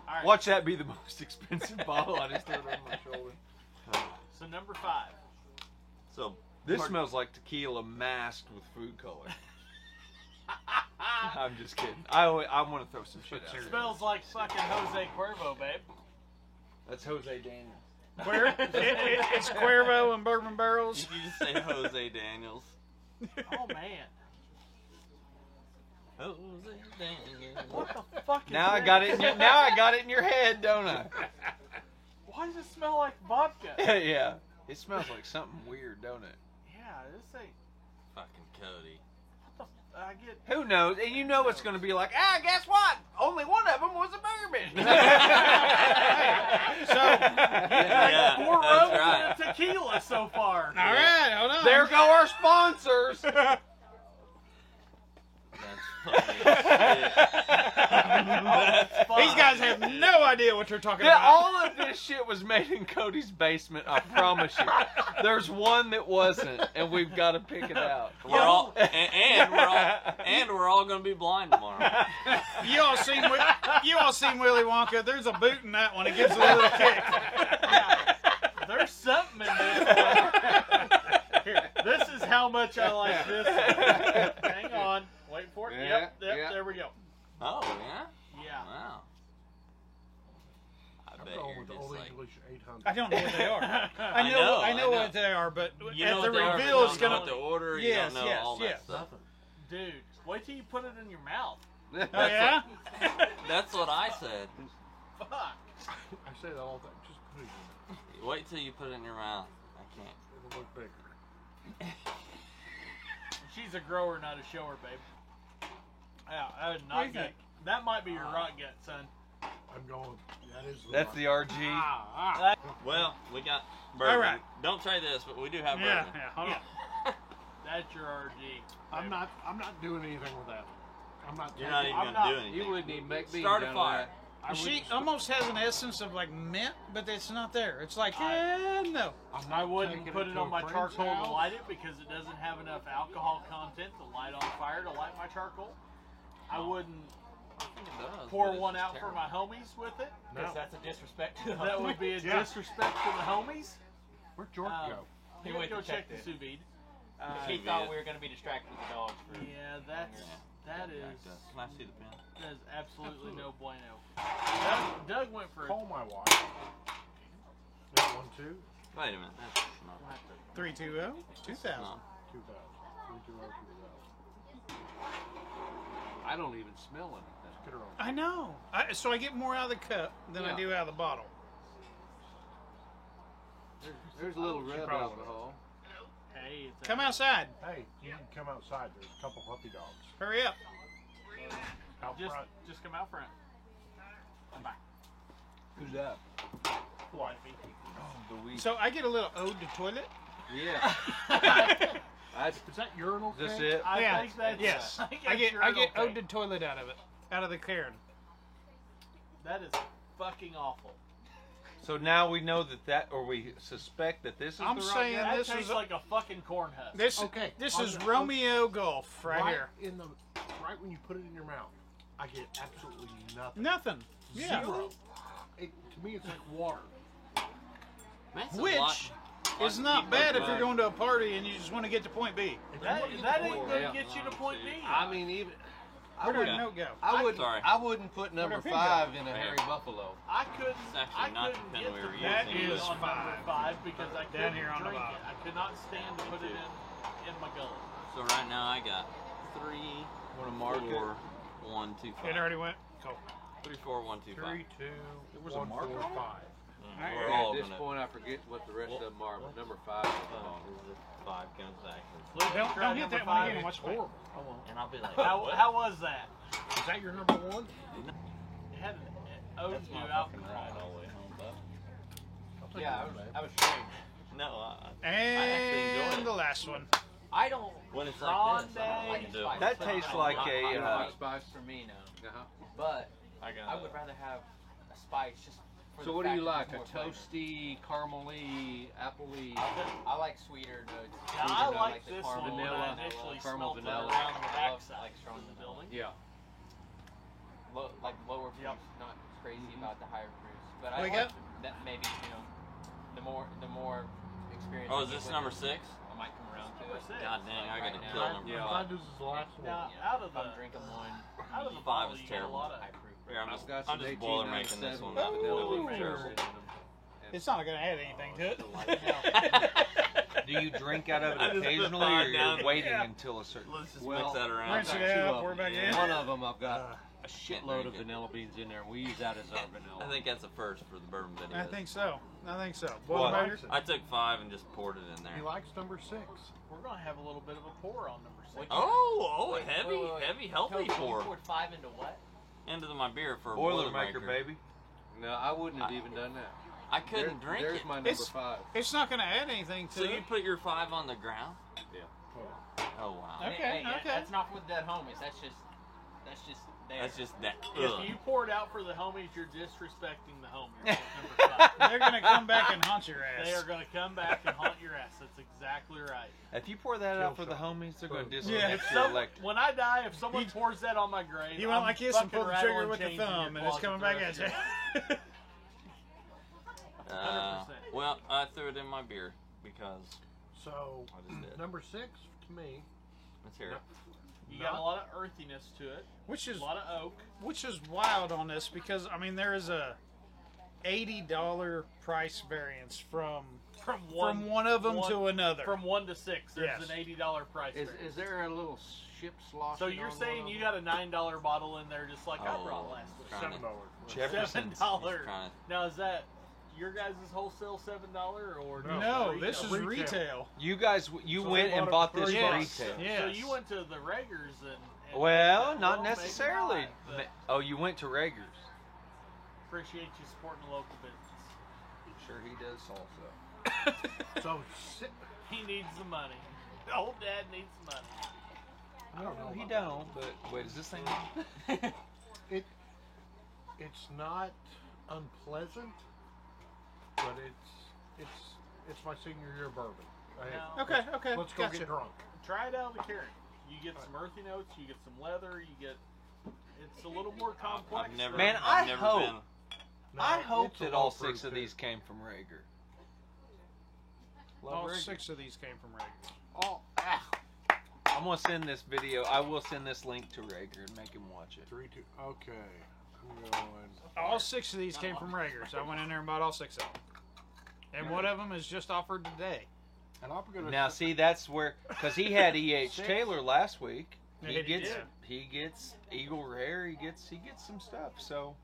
All right. Watch that be the most expensive bottle. I just threw it on my shoulder. So number 5. So, This smells like tequila masked with food color. I'm just kidding. I want to throw some shit out. Smells like fucking Jose Cuervo, babe. That's Jose Daniels. It's Cuervo and bourbon barrels. did you just say Jose Daniels? Oh man. Jose Daniels. What the fuck is Now I that? got it. Now I got it in your head, don't I? Why does it smell like vodka? Yeah. It smells like something weird, don't it? Yeah, this ain't. Fucking Cody. What the? I get. Who knows? And you know it's going to be like, guess what? Only one of them was a bourbon. So, Yeah, 4 that's rums right. and a tequila so far. all right, hold on. There go our sponsors. That's funny as shit. That's funny. These guys have no idea what they're talking Yeah, about. all of this shit was made in Cody's basement. I promise you. There's one that wasn't, and we've got to pick it out. We're all and we're all gonna be blind tomorrow. You all seen Willy Wonka? There's a boot in that one. It gives a little kick. There's something in this one. Here, this is how much I like this one. Hang on. Wait for it. Yeah, Yep, yeah. there we go. Oh yeah. Yeah. Wow. I I'm bet going you're with the just Old like. English 800. I don't know what they are. I know, I I know know. what they are, but You at know the what they are, but reveal you it's don't know gonna. what to order. You Yes, don't know yes, all yes. that stuff. Nothing. Dude, wait till you put it in your mouth. Oh yeah. That's what I said. Fuck. I say that all the time. Just put it in there. Wait till you put it in your mouth. I can't. It'll look bigger. She's a grower, not a shower, babe. Yeah, I would What do not you get. think? That might be your rot gut, son. I'm going. That is. That's the RG. Well, we got bourbon. All right. Don't try this, but we do have Yeah, bourbon. yeah. Hold on. That's your RG. I'm not doing anything with that. I'm not. You're not even I'm gonna not- do anything. You wouldn't even make me Start a down fire. there. I She wouldn't- almost has an essence of like mint, but it's not there. It's like, no. I'm I not wouldn't taking put it it to on a my friend's charcoal to house. light it because it doesn't have enough alcohol content to light on fire to light my charcoal. I wouldn't I think it does, pour but it's one out for terrible. my homies with it. No. That's a disrespect to the That would be a Yeah. disrespect to the homies. Where'd George Um, go? He You went go to check check the this. sous vide. He Sous thought vide. we were going to be distracted with the dogs. For Yeah, that's that is Can I see the pen? that is absolutely no bueno. Doug went for Call my wife. 812 Wait a minute. That's not. 320 2000. No. 2000. 320 2000. I don't even smell anything. Get her on. I know. So I get more out of the cup than I Yeah. do out of the bottle. There's a little She rub probably alcohol. Hey, it's Come outside. Hey, you can come outside. There's a couple puppy dogs Hurry up. out front. Just come out front. Bye. Who's that? Wifey. So I get a little ode to toilet. Yeah. That's Is that urinal? Is this thing? it? I Yeah. think that's Yes. I think I get that's your ode to toilet out of it. Out of the Karen. That is fucking awful. So now we know or we suspect that this is I'm the saying right guy? That this tastes is like a fucking corn husk. this. Okay, This on is the- Romeo Golf right here. Right when you put it in your mouth, I get absolutely nothing. Nothing. Yeah. Zero. To me, it's like water. That's a Which lot. It's not bad if you're going to a party and you just want to get to point B. That ain't gonna get you to point B. I mean, even Where did Okay. the note go? Sorry. I wouldn't put number Where'd our pin go? 5 in a Right Hairy here. Buffalo. I couldn't. It's actually I not couldn't the pen get we the were That point using. B is on number five. 5 because I Down couldn't here on the drink bottom. it. I could not stand to put it in my gullet. So right now I got 3, Want to mark 4, 1, 2, 5. It already went. Cool. 3, 4, 1, 2, 5. 3, 2, There was a 1, marker 4, on it? 5. Alright. We're At all this gonna. point, I forget what the rest of them are, but number 5 is the bomb. 5 comes back. Please Don't try hit number that one 5. again. Watch me. Horrible. And I'll be like, How was that? Is that your number 1? It had an ode That's to my alcohol. fucking ride all the way home, bud. Yeah, I was strange. No, And the last one. I don't. when it's like this, I don't Grande. like to do it. That tastes like a, You don't like spice spice? for me now, Uh-huh. but I got I would rather have a spice just. For So the what do fact you that like? A there's more flavor. toasty, caramely, appley? I like sweeter notes. Yeah, Sweeter I note, like the this caramel, one when vanilla, I initially caramel smelled it vanilla. around the I love, backside like strong of the vanilla. building. Yeah. Like lower proof, Yep. not crazy about the higher proofs. But What I we like got? that maybe the more experience. Oh, I is get this with number it, 6? I might come around to Number it. 6. God dang, I gotta Right kill now. number Yeah. I'm 5. glad this is the last one. Now, out of If I'm the drinking one, out of the 5 bottle, is you get a terrible. lot of high proof. Here, I'm I've just, got I'm some just boiler making this 1897 one up. vanilla It'll be beans terrible. in them. It's not going to add anything to it. Do you drink out of I it just put occasionally, or 5 you're down. waiting Yeah. until a certain? Let's just Well, mix that around. Rinse I've it got two out, of pour it them. back in. One of them I've got Uh, a shitload of drink it. vanilla beans in there, and we use that as our vanilla. I think that's a first for the bourbon video. I think so. What? Boilermakers? I took 5 and just poured it in there. He likes number 6. We're gonna have a little bit of a pour on number 6. Oh, Wait, heavy, wait. heavy, healthy Tell me, you pour poured 5 into what? into my beer for a Boilermaker, baby. No, I wouldn't have even done that. I couldn't drink There's it. my number It's- 5. It's not going to add anything to So you it. put your 5 on the ground? Yeah. Oh wow. Okay, Hey, okay. That's not with dead homies. That's just there. That's just that. If you pour it out for the homies, you're disrespecting the homies. Number 5. They're going to come back and haunt your ass. They are gonna come back and haunt your ass. That's exactly right. If you pour that out for the homies, they're going to Yeah. disconnect If your some, electric. when I die, if someone pours that on my grave, You went I'm like this and fucking pull the trigger rattling with the chains in your thumb, and it's closet coming the back rest at of you. your life. 100%. Well, I threw it in my beer because So, I just did. number 6 to me. Let's hear it. You got a lot of earthiness to it. Which is A lot of oak. which is wild on this because I mean there is a $80 price variance from From one of them to another. From 1 to 6, there's Yes. an $80 price. Is variance. there a little ship slosh? So you're saying you got a $9 bottle in there, just like I brought last week. Trying to- $7. Jefferson's. $7. trying Now is that your guys' wholesale $7 or no, just this is retail? retail. You guys, you So went they and bought bought it this for Yes. retail. Yes. So you went to the Raggers and Well, maybe not necessarily. not, but Oh, you went to Rager's. appreciate you supporting the local business. Sure, he does also. So, He needs the money. The old dad needs the money. I don't know. He about don't. But wait, is this thing on? It's not unpleasant, but it's my senior year bourbon. Now, Okay, okay. Let's go gotcha. get drunk. try it out of the carry. You get some earthy notes. You get some leather. You get. It's a little more complex. I've never, Man, I've I never hope- been. No, I hope it's a that all low-proof 6 of too. these came from Rager. All Rager. 6 of these came from Rager. Oh, I'm gonna send this video. I will send this link to Rager and make him watch it. 3, 2. Okay. I'm going. All 6 of these came from Rager, so I went in there and bought all 6 of them. And one of them is just offered today. And I'm gonna. Now, see, that's where, because he had E.H. 6. Taylor last week. Yeah, He he gets, did. he gets Eagle Rare. He gets some stuff. So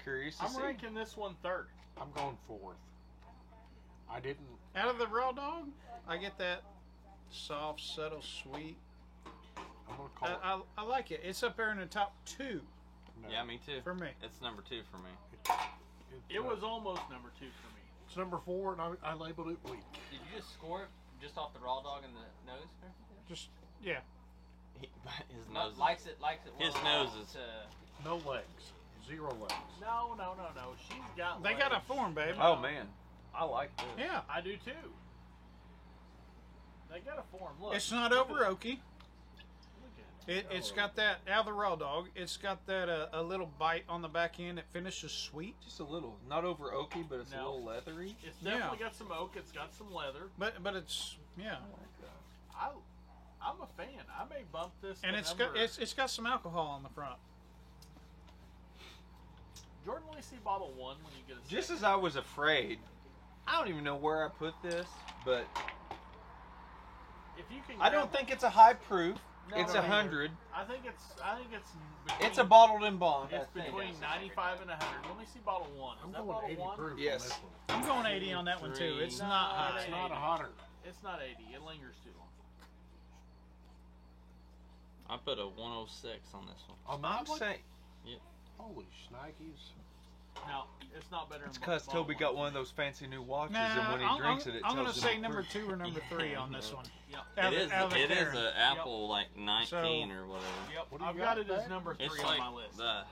curious to I'm see. ranking this one third. I'm going 4th. I didn't. Out of the raw dog, I get that soft, subtle, sweet. I'm gonna call it. I like it. It's up there in the top 2 No. Yeah, me too. for me. It's number 2 for me. It was almost number 2 for me. It's number 4, and I labeled it weak. Did you just score it just off the raw dog and the nose? Just yeah. His nose. Likes it. His well nose enough is- to- No legs. 0 legs. No. She's got. They got a legs. form, baby. Oh man, I like this. Yeah. I do too. They got a form. Look. It's not over oaky. Look at It's got that out of the raw dog. It's got that a little bite on the back end that finishes sweet. Just a little, not over oaky, but it's a No. little leathery. It's Yeah. definitely got some oak. It's got some leather. But it's yeah. I'm a fan. I may bump this. And to it's number, got it's got some alcohol on the front. Jordan, let me see bottle 1 when you get a. Just second. as I was afraid, I don't even know where I put this, but If you can. I don't think it's a high proof. No, It's no, 100. I think it's. It's a bottled in bond. I It's think. between 95 and 100. Let me see bottle 1. Is I'm that going bottle 80 1? proof Yes. on this one. I'm going 80 on that one too. It's No, not it high. It's ain't. not a hotter. It's not 80. It lingers too long. I put a 106 on this one. On I'm that one? saying Holy shnikes. No, it's not better. it's than because bottle Toby 1. got one of those fancy new watches, Nah, and when he I'm drinks it going tells to him say the number proof. 2 or number 3 on this one. Yep. Out It of- is. out of the It is Karen. an Apple like 19 So- or whatever. Yep. What do you I've got got it as there? number 3 It's on like my list. the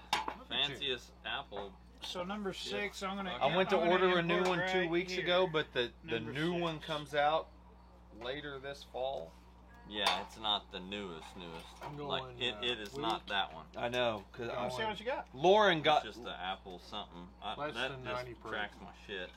fanciest Apple. So number 6, I'm gonna. I went to I'm gonna order a new import one 2 right weeks here. ago, but the Number new 6. one comes out later this fall. Yeah, it's not the newest. I'm Like going, it is weak. not that one. I know, cause Let me see what you got. Lauren got. It's just the Apple something. Less That than just 90 proof. tracks my shit.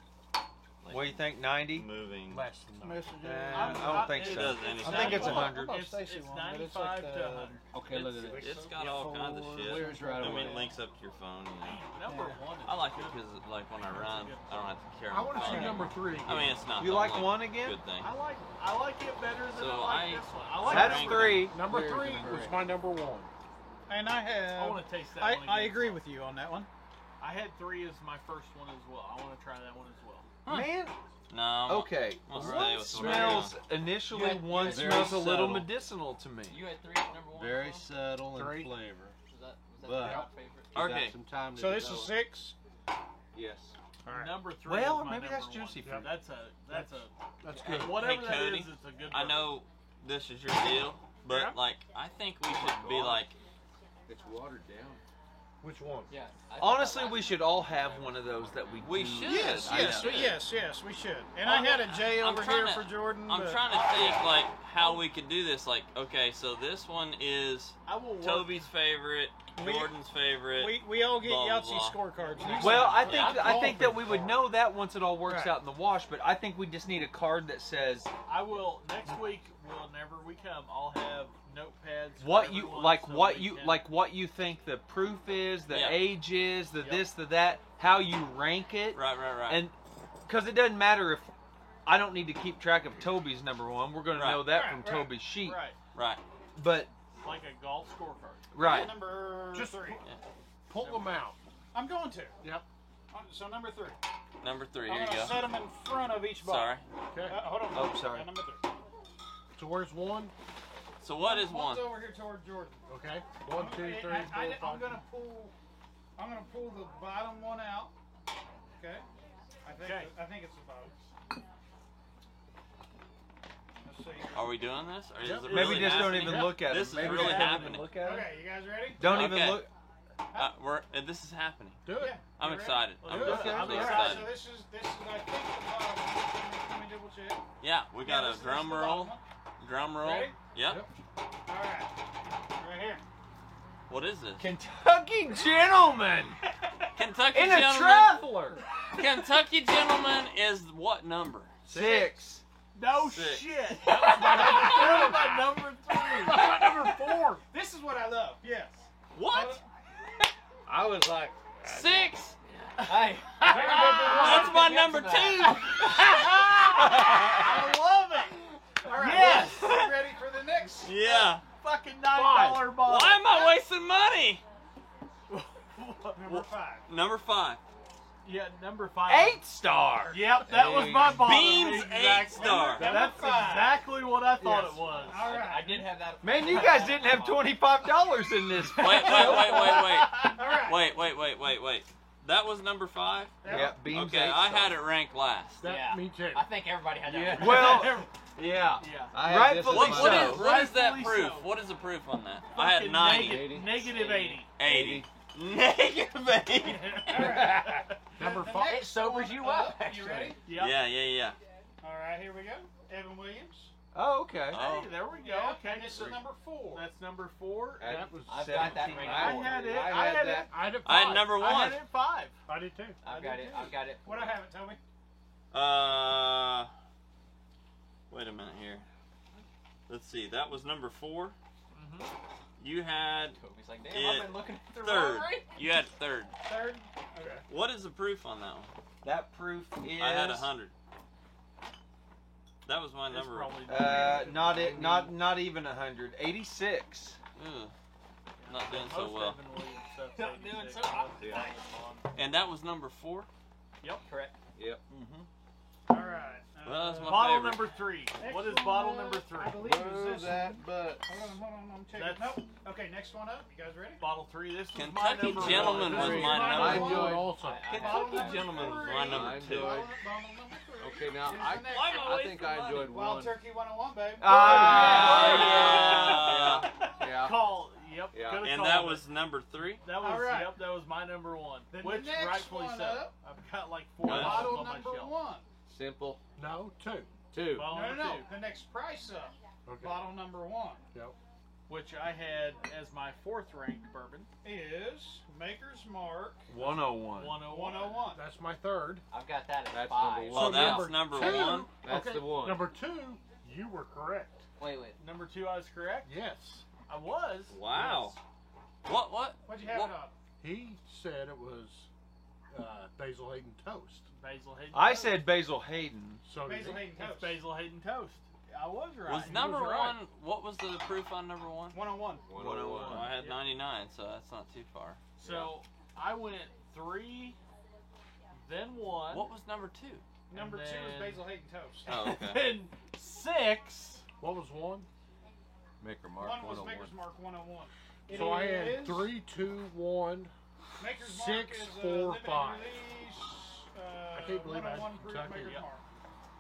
Like, What do you think? 90? moving. Less than that. I don't think It so. does I anything. think it's It's 100. It's- It's Stacy one, but it's 95 like to the- 100. Okay, look at this. It's got all kinds of shit. Clears right I away. mean, it links up to your phone. You know. Number 1 is I like it good. because, like, when I run, I don't have to carry I my want to see phone. number 3. I mean, it's not. You the like only one again? Good thing. I like it better than So I like I- this one. I like That's number 3. Number Clears 3 in a was hurry. my number 1. And I have. I want to taste that one again. I agree with you on that one. I had 3 as my first one as well. I want to try that one as well. Man, No. okay. I'll stay One with what I smells got. initially. You had- One you had smells a very little subtle. medicinal to me. You had 3 at number 1. Very as subtle in 3. flavor. well? Was that But- your favorite? You Okay. got some time to So this is develop. 6. Yes. All right. Number 3. Well, is my maybe that's number juicy 1. fruit. That's a That's good. whatever Hey, that Cody, is. It's a good. I bourbon. know this is your deal, but Yeah. like, I think we should be like, It's watered down. Which one? Yeah. I Honestly, thought we should all have one of those that we We do. should. Yes, I yes, know. yes, we should. And I had a J I'm over trying here to- for Jordan. I'm but trying to think like how we could do this. Like, okay, so this one is I will work. Toby's favorite, We- Jordan's favorite. we all get Blah, Yahtzee blah. scorecards. Well, I I'll think that we would know that once it all works Right. out in the wash. But I think we just need a card that says I will next week. Whenever we come, I'll have notepads. for what you everyone like, so what we you can- like, what you think the proof is, the Yeah. age is, the Yep. this, the that, how you rank it, Right. and because it doesn't matter if I don't need to keep track of Toby's number 1. We're going to Right. know that Right, from right. Toby's sheet. Right, Right. But like a golf scorecard. right, Number Just 3. pull them out. I'm going to. Yep. So number 3. Number 3. I'm Here you going to go. set them in front of each bottle. Sorry. Okay. Hold on. Oh, sorry. Number 3. So where's 1? So what is One's one? over here toward Jordan. Okay. 1, 2, 3, 4, 5. I'm gonna pull the bottom one out. Okay. I think it's the bottom. Let's see. Are we doing this? Or is it maybe really just don't happening? even look at This it. is Maybe really just don't even happening. Look at it. Okay, you guys ready? Don't even Okay. look. This is happening. Do it. Yeah. I'm You ready? excited. Let's I'm do it. really I'm All right, excited. so this is I think the bottom. Let me double check. Yeah, we got Yeah, a this is drum the roll. bottom Drum roll. Ready? Yep. All right. Right here. What is this? Kentucky gentleman Kentucky in a Gentleman. traveler. Kentucky Gentleman is what number? 6. No Sick. shit. That was my number 3. Number 4. This is what I love. Yes. What? I was like, 6? hey. That's my number 2. I love it. All right. Yes. You ready for the next? Yeah. Fucking $9 bottle. Why am I wasting money? Number 5. Number 5. Yeah, number 5. 8-star. Yep, that was my bottom. Beans Exactly. 8-star. That's exactly what I thought it was. All right. I did have that. Man, you guys didn't have $25 in this. Wait. All right. Wait. That was number 5? Yeah, Beams Okay, 8 I star. had it ranked last. That, Yeah. me too. I think everybody had that. Yeah. one. Well, Yeah. Yeah. I had Rightfully this as What my- so. is that Rightfully proof? so. What is the proof on that? I had Fucking 90. Negative 80. 80. Negative 80. All right. Number The 5. It next sobers one you up, up, You actually. ready? Yep. Yeah. All right, here we go. Evan Williams. Oh, okay. Oh. Hey, there we go. Yeah, Okay, and this is number 4. That's number 4. That was I've got that 17. ranked. I four. had it. I had it. that. I had it I had 5. number I 1. had it 5. I did too. I've got it. I've got it. What I have it, Toby? Wait a minute here. Let's see. That was number 4. Mm-hmm. You had Toby's like, damn, It- I've been looking at the third. wrong rate. You had 3rd. Third. Okay. What is the proof on that one? That proof is. I had 100. That was my It's number. probably Not even 100. 86. Ugh. Not doing most so well. Evan Williams stuff's Not doing 86. so hot. Yeah. And that was number 4. Correct. Mm-hmm. All right. Well, that's my Bottle favorite. number 3. Next What is one bottle up, number 3? I believe is Move this that one. butt. Hold on, I'm checking. That's- Nope. Okay, next one up. You guys ready? Bottle 3. This was Kentucky my number Gentleman 1. was This my was number I Number enjoyed- 1 also. Kentucky Gentleman was my number I 2. enjoyed- Bottle number 3. Okay, now Here's I the next I'm one. I think I enjoyed Wild one. Turkey 101, baby. yeah. Yeah. Call. Yep. Yeah. could've And called that it. was number 3. That was All right. Yep. That was my number 1. Then the Which next rightfully one so. up. I've got like 4 Well, bottles Bottle on my number shelf. 1. Simple. No, 2. 2. Bottle No, number no, 2. the next price up. Okay. Bottle number 1 Which I had as my 4th ranked bourbon. is Maker's Mark 101. 101. That's my 3rd. I've got that at That's 5. number Oh, one. that's number 1. That's okay. the one. Number 2, you were correct. Wait. Number 2, I was correct. Yes. I was. Wow. What? What'd you have What? it up? He said it was Basil Hayden toast. Basil Hayden. I Toast. said Basil Hayden. So did Basil he. Hayden It's Toast. Basil Hayden toast. I was right. Was He number right. 1? What was the proof on number 1? 101. 101. Oh, I had Yeah. 99, so that's not too far. So I went 3, then 1. What was number 2? Number 2 is then- Basil Hayden Toast. Oh, okay. Then 6. What was 1? Maker Mark One was 101. Maker's Mark 101. It So I had is- 3, 2, 1. Maker's 6, Mark is 4, limited 5. release, I can't believe I had 101 proof Kentucky. Maker's Yep. Mark.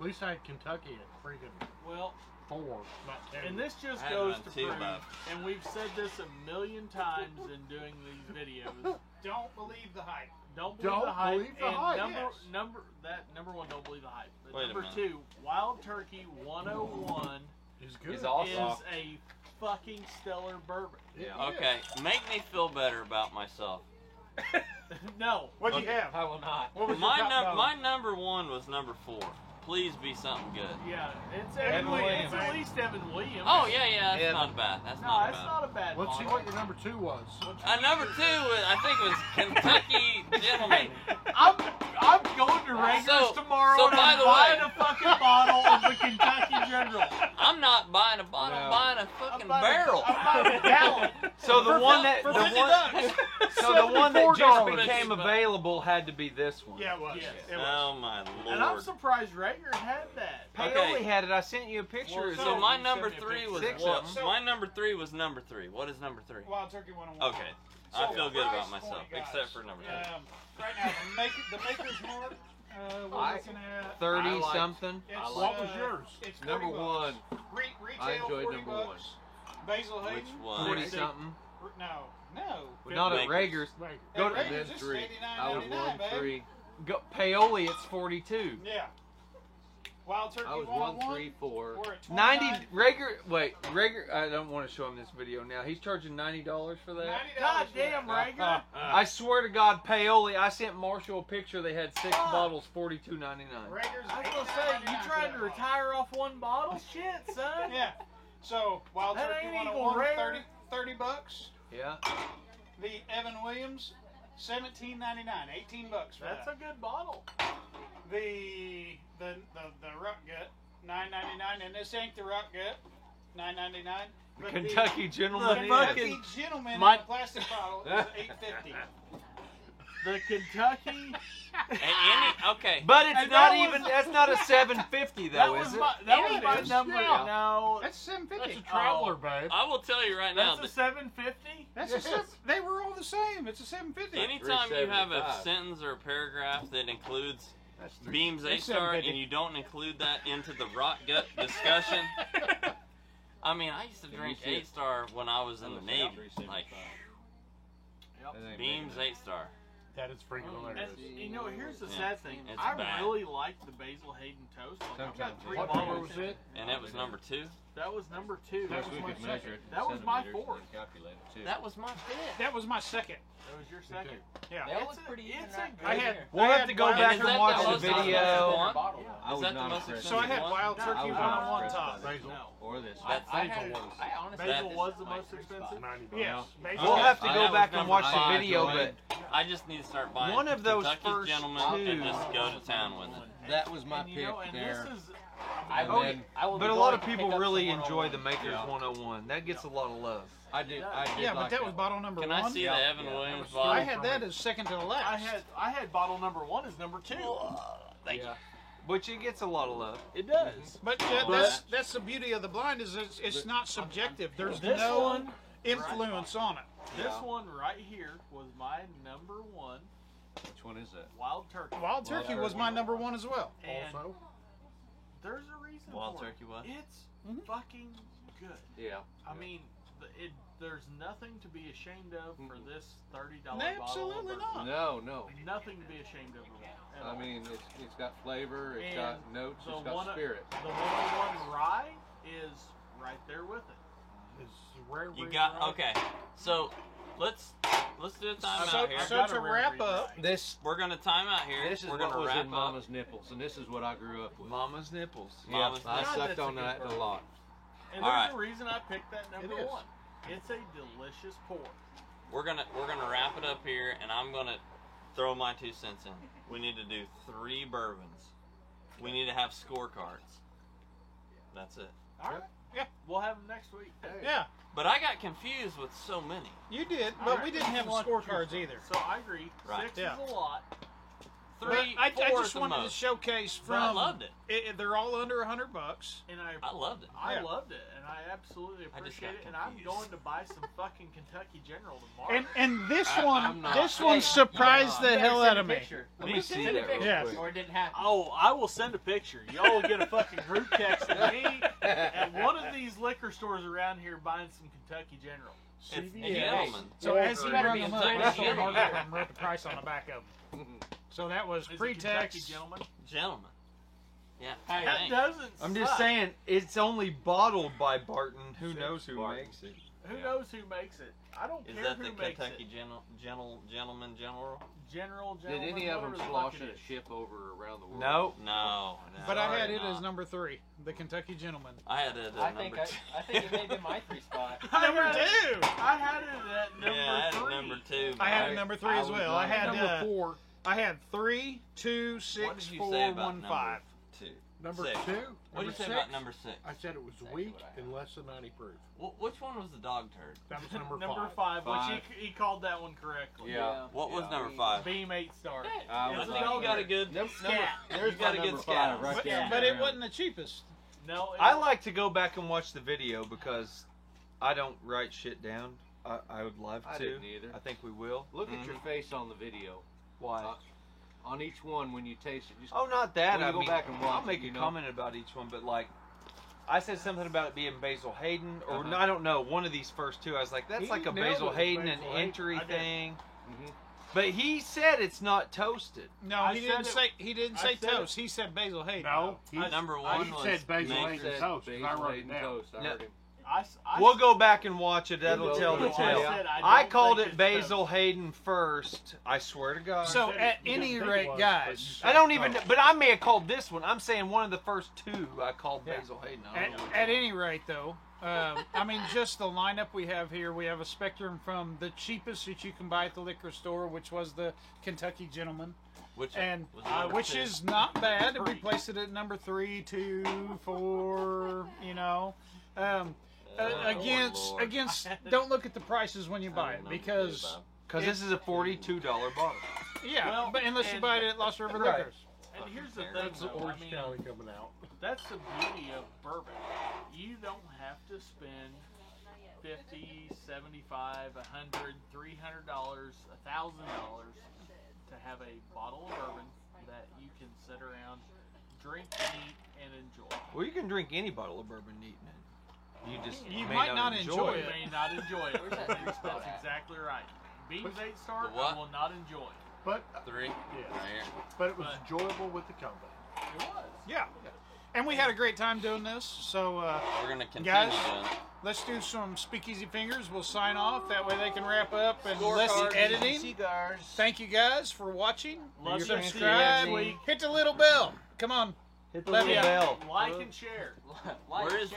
At least I had Kentucky at freaking Well, 4, not 10. and this just I had goes mine to too, prove, Bob. and we've said this a million times in doing these videos. Don't believe the hype. Don't believe Don't the hype. believe the and hype, Number one, don't believe the hype. But Wait a number minute. 2, Wild Turkey 101 is good. Is awesome. is a fucking stellar bourbon. It Okay, make me feel better about myself. No. What'd you have? I will not. What was My your top my number 1 was number 4. Please be something good. Yeah, it's Evan Evan Williams. Williams. It's at least Evan Williams. Oh yeah, that's Yeah. not bad. That's No, not it's bad. not a bad Let's see bottle. what your number 2 was. Number 2, I think was Kentucky Gentleman. I'm going to Rager's So- tomorrow so and by I'm the buying way- a fucking bottle of the Kentucky General. I'm not buying a bottle, I'm No. buying a I'm fucking buying barrel. I'm buying a gallon. So the one that for the $50. one so the one that just $74. became available had to be this one. Yeah, it was. Yes. It was. Oh my And I'm lord. surprised Rager had that. Paoli Okay. had it. I sent you a picture. Well, of So it. my you number sent me a 3 was picture. what? So- My number 3 was number 3. What is number 3? Wild Turkey 101. Okay, I So, feel good price about myself, point, guys. except for number 3. Right now, the Maker's Mark, we're looking at. 30 I liked- something. It's, What was yours? It's Number 40 bucks. 1. Retail I enjoyed 40 number bucks. Basil Which Hayden. one? 40 something. No. Not at Makers. Rager's. Right. Go At to And then Rager's, it's 3. I was 89.99, babe. 1-3. go, Paoli. It's 42. Yeah. Wild Turkey I was 101. 1-3-4. We're at 90 $29. Rager. Wait, Rager. I don't want to show him this video now. He's charging $90 for that. $90 God for damn, that. Rager. I swear to God, Paoli. I sent Marshall a picture. They had 6 Fuck. bottles, $42.99. Rager's I was gonna say, you $89.99 trying for to that retire off one bottle? Shit, son. Yeah. So Wild That Turkey ain't equal 101, rare. 30 bucks. Yeah. The Evan Williams, $17.99, $18 for That's that. a good bottle. The Rock Gut, $9.99, and this ain't the Rock Gut, $9.99. But Kentucky the Gentleman. The Kentucky fucking- Gentleman my- in a plastic bottle is $8.50. the Kentucky. Okay. But it's And not that even. was- That's not a 750 That though, was is it? my, that was my Anything. number. Yeah. No, That's 750. That's a traveler, babe. I will tell you right now. that's a 750. That's a seven, they were all the same. It's a 750. Anytime you have a 375. sentence or a paragraph that includes That's Beams It's 8-star 750. and you don't include that into the rock gut discussion. I mean, I used to Can drink you see it? 8-star when I was in the Navy. 375. Like, That ain't Beams big 8-star. That is freaking hilarious. And, you know, here's the Yeah. sad thing. It's I bad. really like the Basil Hayden toast. Like, I've got Sometimes 3 What it's- number bottles. was it? And that was number 2. That was number 2. That Of was course, we my could second. measure it in That was my centimeters and fourth. then calculate it too. That was my 5th. That was my second. That was your second. Yeah. They all It's look a- pretty even it's right a I right had. here. We'll I have had to go wild back is and that watch the the most expensive video. one? I Is was that the not most impressed. So I with had it. wild No, turkey I was one not on one impressed top. by it. Basil. No. Or this. That's I Basil had, was I honestly Basil this was is the my most free expensive? spot. 90 bucks. Yes. We'll have to That go was back and number watch the 5, video, Joanne. but I just need to start buying One of those Kentucky first Gentlemen two- and just go to town with it. That was my And, you pick know, and there. this is. I And will, then- I will be but a going lot of to pick people up really some enjoy the 101. Maker's Yeah. 101. That gets a lot of love. I did. I did. Yeah, but like that was bottle number Can one. I see Yeah. the Evan Yeah. Williams I bottle? I had that as second to the last. I had bottle number 1 as number 2. Yeah. Which it gets a lot of love. It does. But that's the beauty of the blind is it's not subjective. There's This no one- influence on it. This one right here was my number 1 Which one is that? wild turkey. Wild turkey was my number one as well. And Also, there's a reason Wild for turkey what? it. It's Mhm. fucking good. Yeah. I mean, there's nothing to be ashamed of for Mhm. this $30 No, bottle. absolutely of not. No, no. Nothing to be ashamed of. At I all. mean, it's got flavor. It's got And notes. the It's got one- spirit. the 101 rye is right there with it. it's rare. You breed got rye. okay. So let's do a timeout So- here. I've so got to a rare wrap breed up, rye. This We're gonna time out here. this is We're what gonna was wrap in up. Mama's nipples, and this is what I grew up with. Mama's nipples. Mama's I nipples. sucked that's on a good that a word. lot. And All there's right. a reason I picked that number It is. 1. It's a delicious pour. We're gonna wrap it up here, and I'm gonna throw my 2 cents in. We need to do 3 bourbons. We need to have scorecards. That's it. All right. Yeah. We'll have them next week. Yeah, But I got confused with so many. you did, All but right. we didn't have One, scorecards two. either. So I agree. Right. 6 Yeah. is a lot. 3, I 4 just is the wanted to most. showcase But I from. loved it. They're all under $100. And I loved it. I Yeah. loved it, and I absolutely I just appreciate got it. And I'm confused. going to buy some fucking Kentucky General tomorrow. And this I'm one, not. this one Hey, surprised You the better hell send out a of me. picture. Let me see Send a that real picture, Yes. quick. or it didn't happen. Oh, I will send a picture. Y'all will get a fucking group text of me at one of these liquor stores around here buying some Kentucky General. It's CVS. gentlemen. So as he You better brought be them a up, Kentucky I saw gentleman. Mark and wrote the price on the back of them. So that was Is it Kentucky pre-tax. Gentleman? Gentlemen. Yeah. Hey, That thanks. doesn't I'm just suck. saying, it's only bottled by Barton. Who Six knows who Barton. makes it? Who Yeah. knows who makes it? I don't Is care that who the makes Kentucky it. Gentleman General? General, Did gentleman, any of them whatever the fuck slosh it it is. ship over around the world? No. No. But I sorry, had it no. as number 3, the Kentucky Gentleman. I had it at I number think 2. I think it may have been my 3 spot. Number had it- 2. I had it at number Yeah, I had 3. it number 2. I had but it number 3 I as was well. I like had Number 4. I had 3, 2, what 6, did you 4, say about 1, 5. number 2? Number Six. 2. What did you Number say 6. about number 6? I said it was Exactly weak what I had. and less than 90 proof. Which one was the dog turd? That was number, Number 5. 5, which he called that one correctly. Yeah. What was Yeah. number 5? Beam 8-star. I I was think like, you got a good. There's You got my a good number scat. 5 right But, there. but it wasn't the cheapest. No, I like to go back and watch the video because I don't write shit down. I would love to. I didn't either. I think we will. Look at your face on the video. Why? On each one when you taste it. Just Oh, not that. When you I go mean, back and watch I'll make it, a you know. comment about each one, but like, I said something about it being Basil Hayden, or Uh-huh. I don't know, one of these first two. I was like, that's He like a nailed Basil it, Hayden Basil and Hayden. entry I did. thing. Mhm. But he said it's not toasted. No, I he said didn't it- say he didn't I say said toast. He said Basil Hayden. No. He, Number he 1 was said Basil Maker's- Hayden Said toast. 'cause I Basil wrote it Hayden down. toast. I No. heard him. We'll go back and watch it. That'll will tell the go. tale. I said I don't called think it it's Basil Hayden first. I swear to God. So said at it- you any didn't think rate, it was, guys, but you said I don't even. toast. But I may have called this one. I'm saying one of the first two I called Yeah. Basil Hayden. I don't know which At one. any rate, though, I mean, just the lineup we have here, we have a spectrum from the cheapest that you can buy at the liquor store, which was the Kentucky Gentleman, Which and was number which 2. is not bad. We placed it at number 3, 2, 4. You know, Lord. against. Don't look at the prices when you buy it because Because this is a $42 bottle. Yeah, Well, but unless you and- buy it at Lost River Right. Liquors. And here's the thing, That's the though. I Orange mean, County coming out. that's the beauty of bourbon. You don't have to spend $50, $75, $100, $300, $1,000 to have a bottle of bourbon that you can sit around, drink, eat, and enjoy. Well, you can drink any bottle of bourbon neat in it. You just You may might not enjoy You it. may not enjoy it. Where's that That's drink spot at? exactly right. Beans 8 Star, The what? I will not enjoy it. But 3 yeah, right here. but it was But- enjoyable with the company. It was. Yeah. And we had a great time doing this. So We're gonna continue Guys? doing it. let's do some speakeasy fingers. We'll sign off. That way they can wrap up and less Scorecards. editing. Cigars. Thank you guys for watching. Love you. See you next Subscribe. week. Hit the little bell. Come on. Hit the Love little ya. bell. Like and share. Like, Where is the share.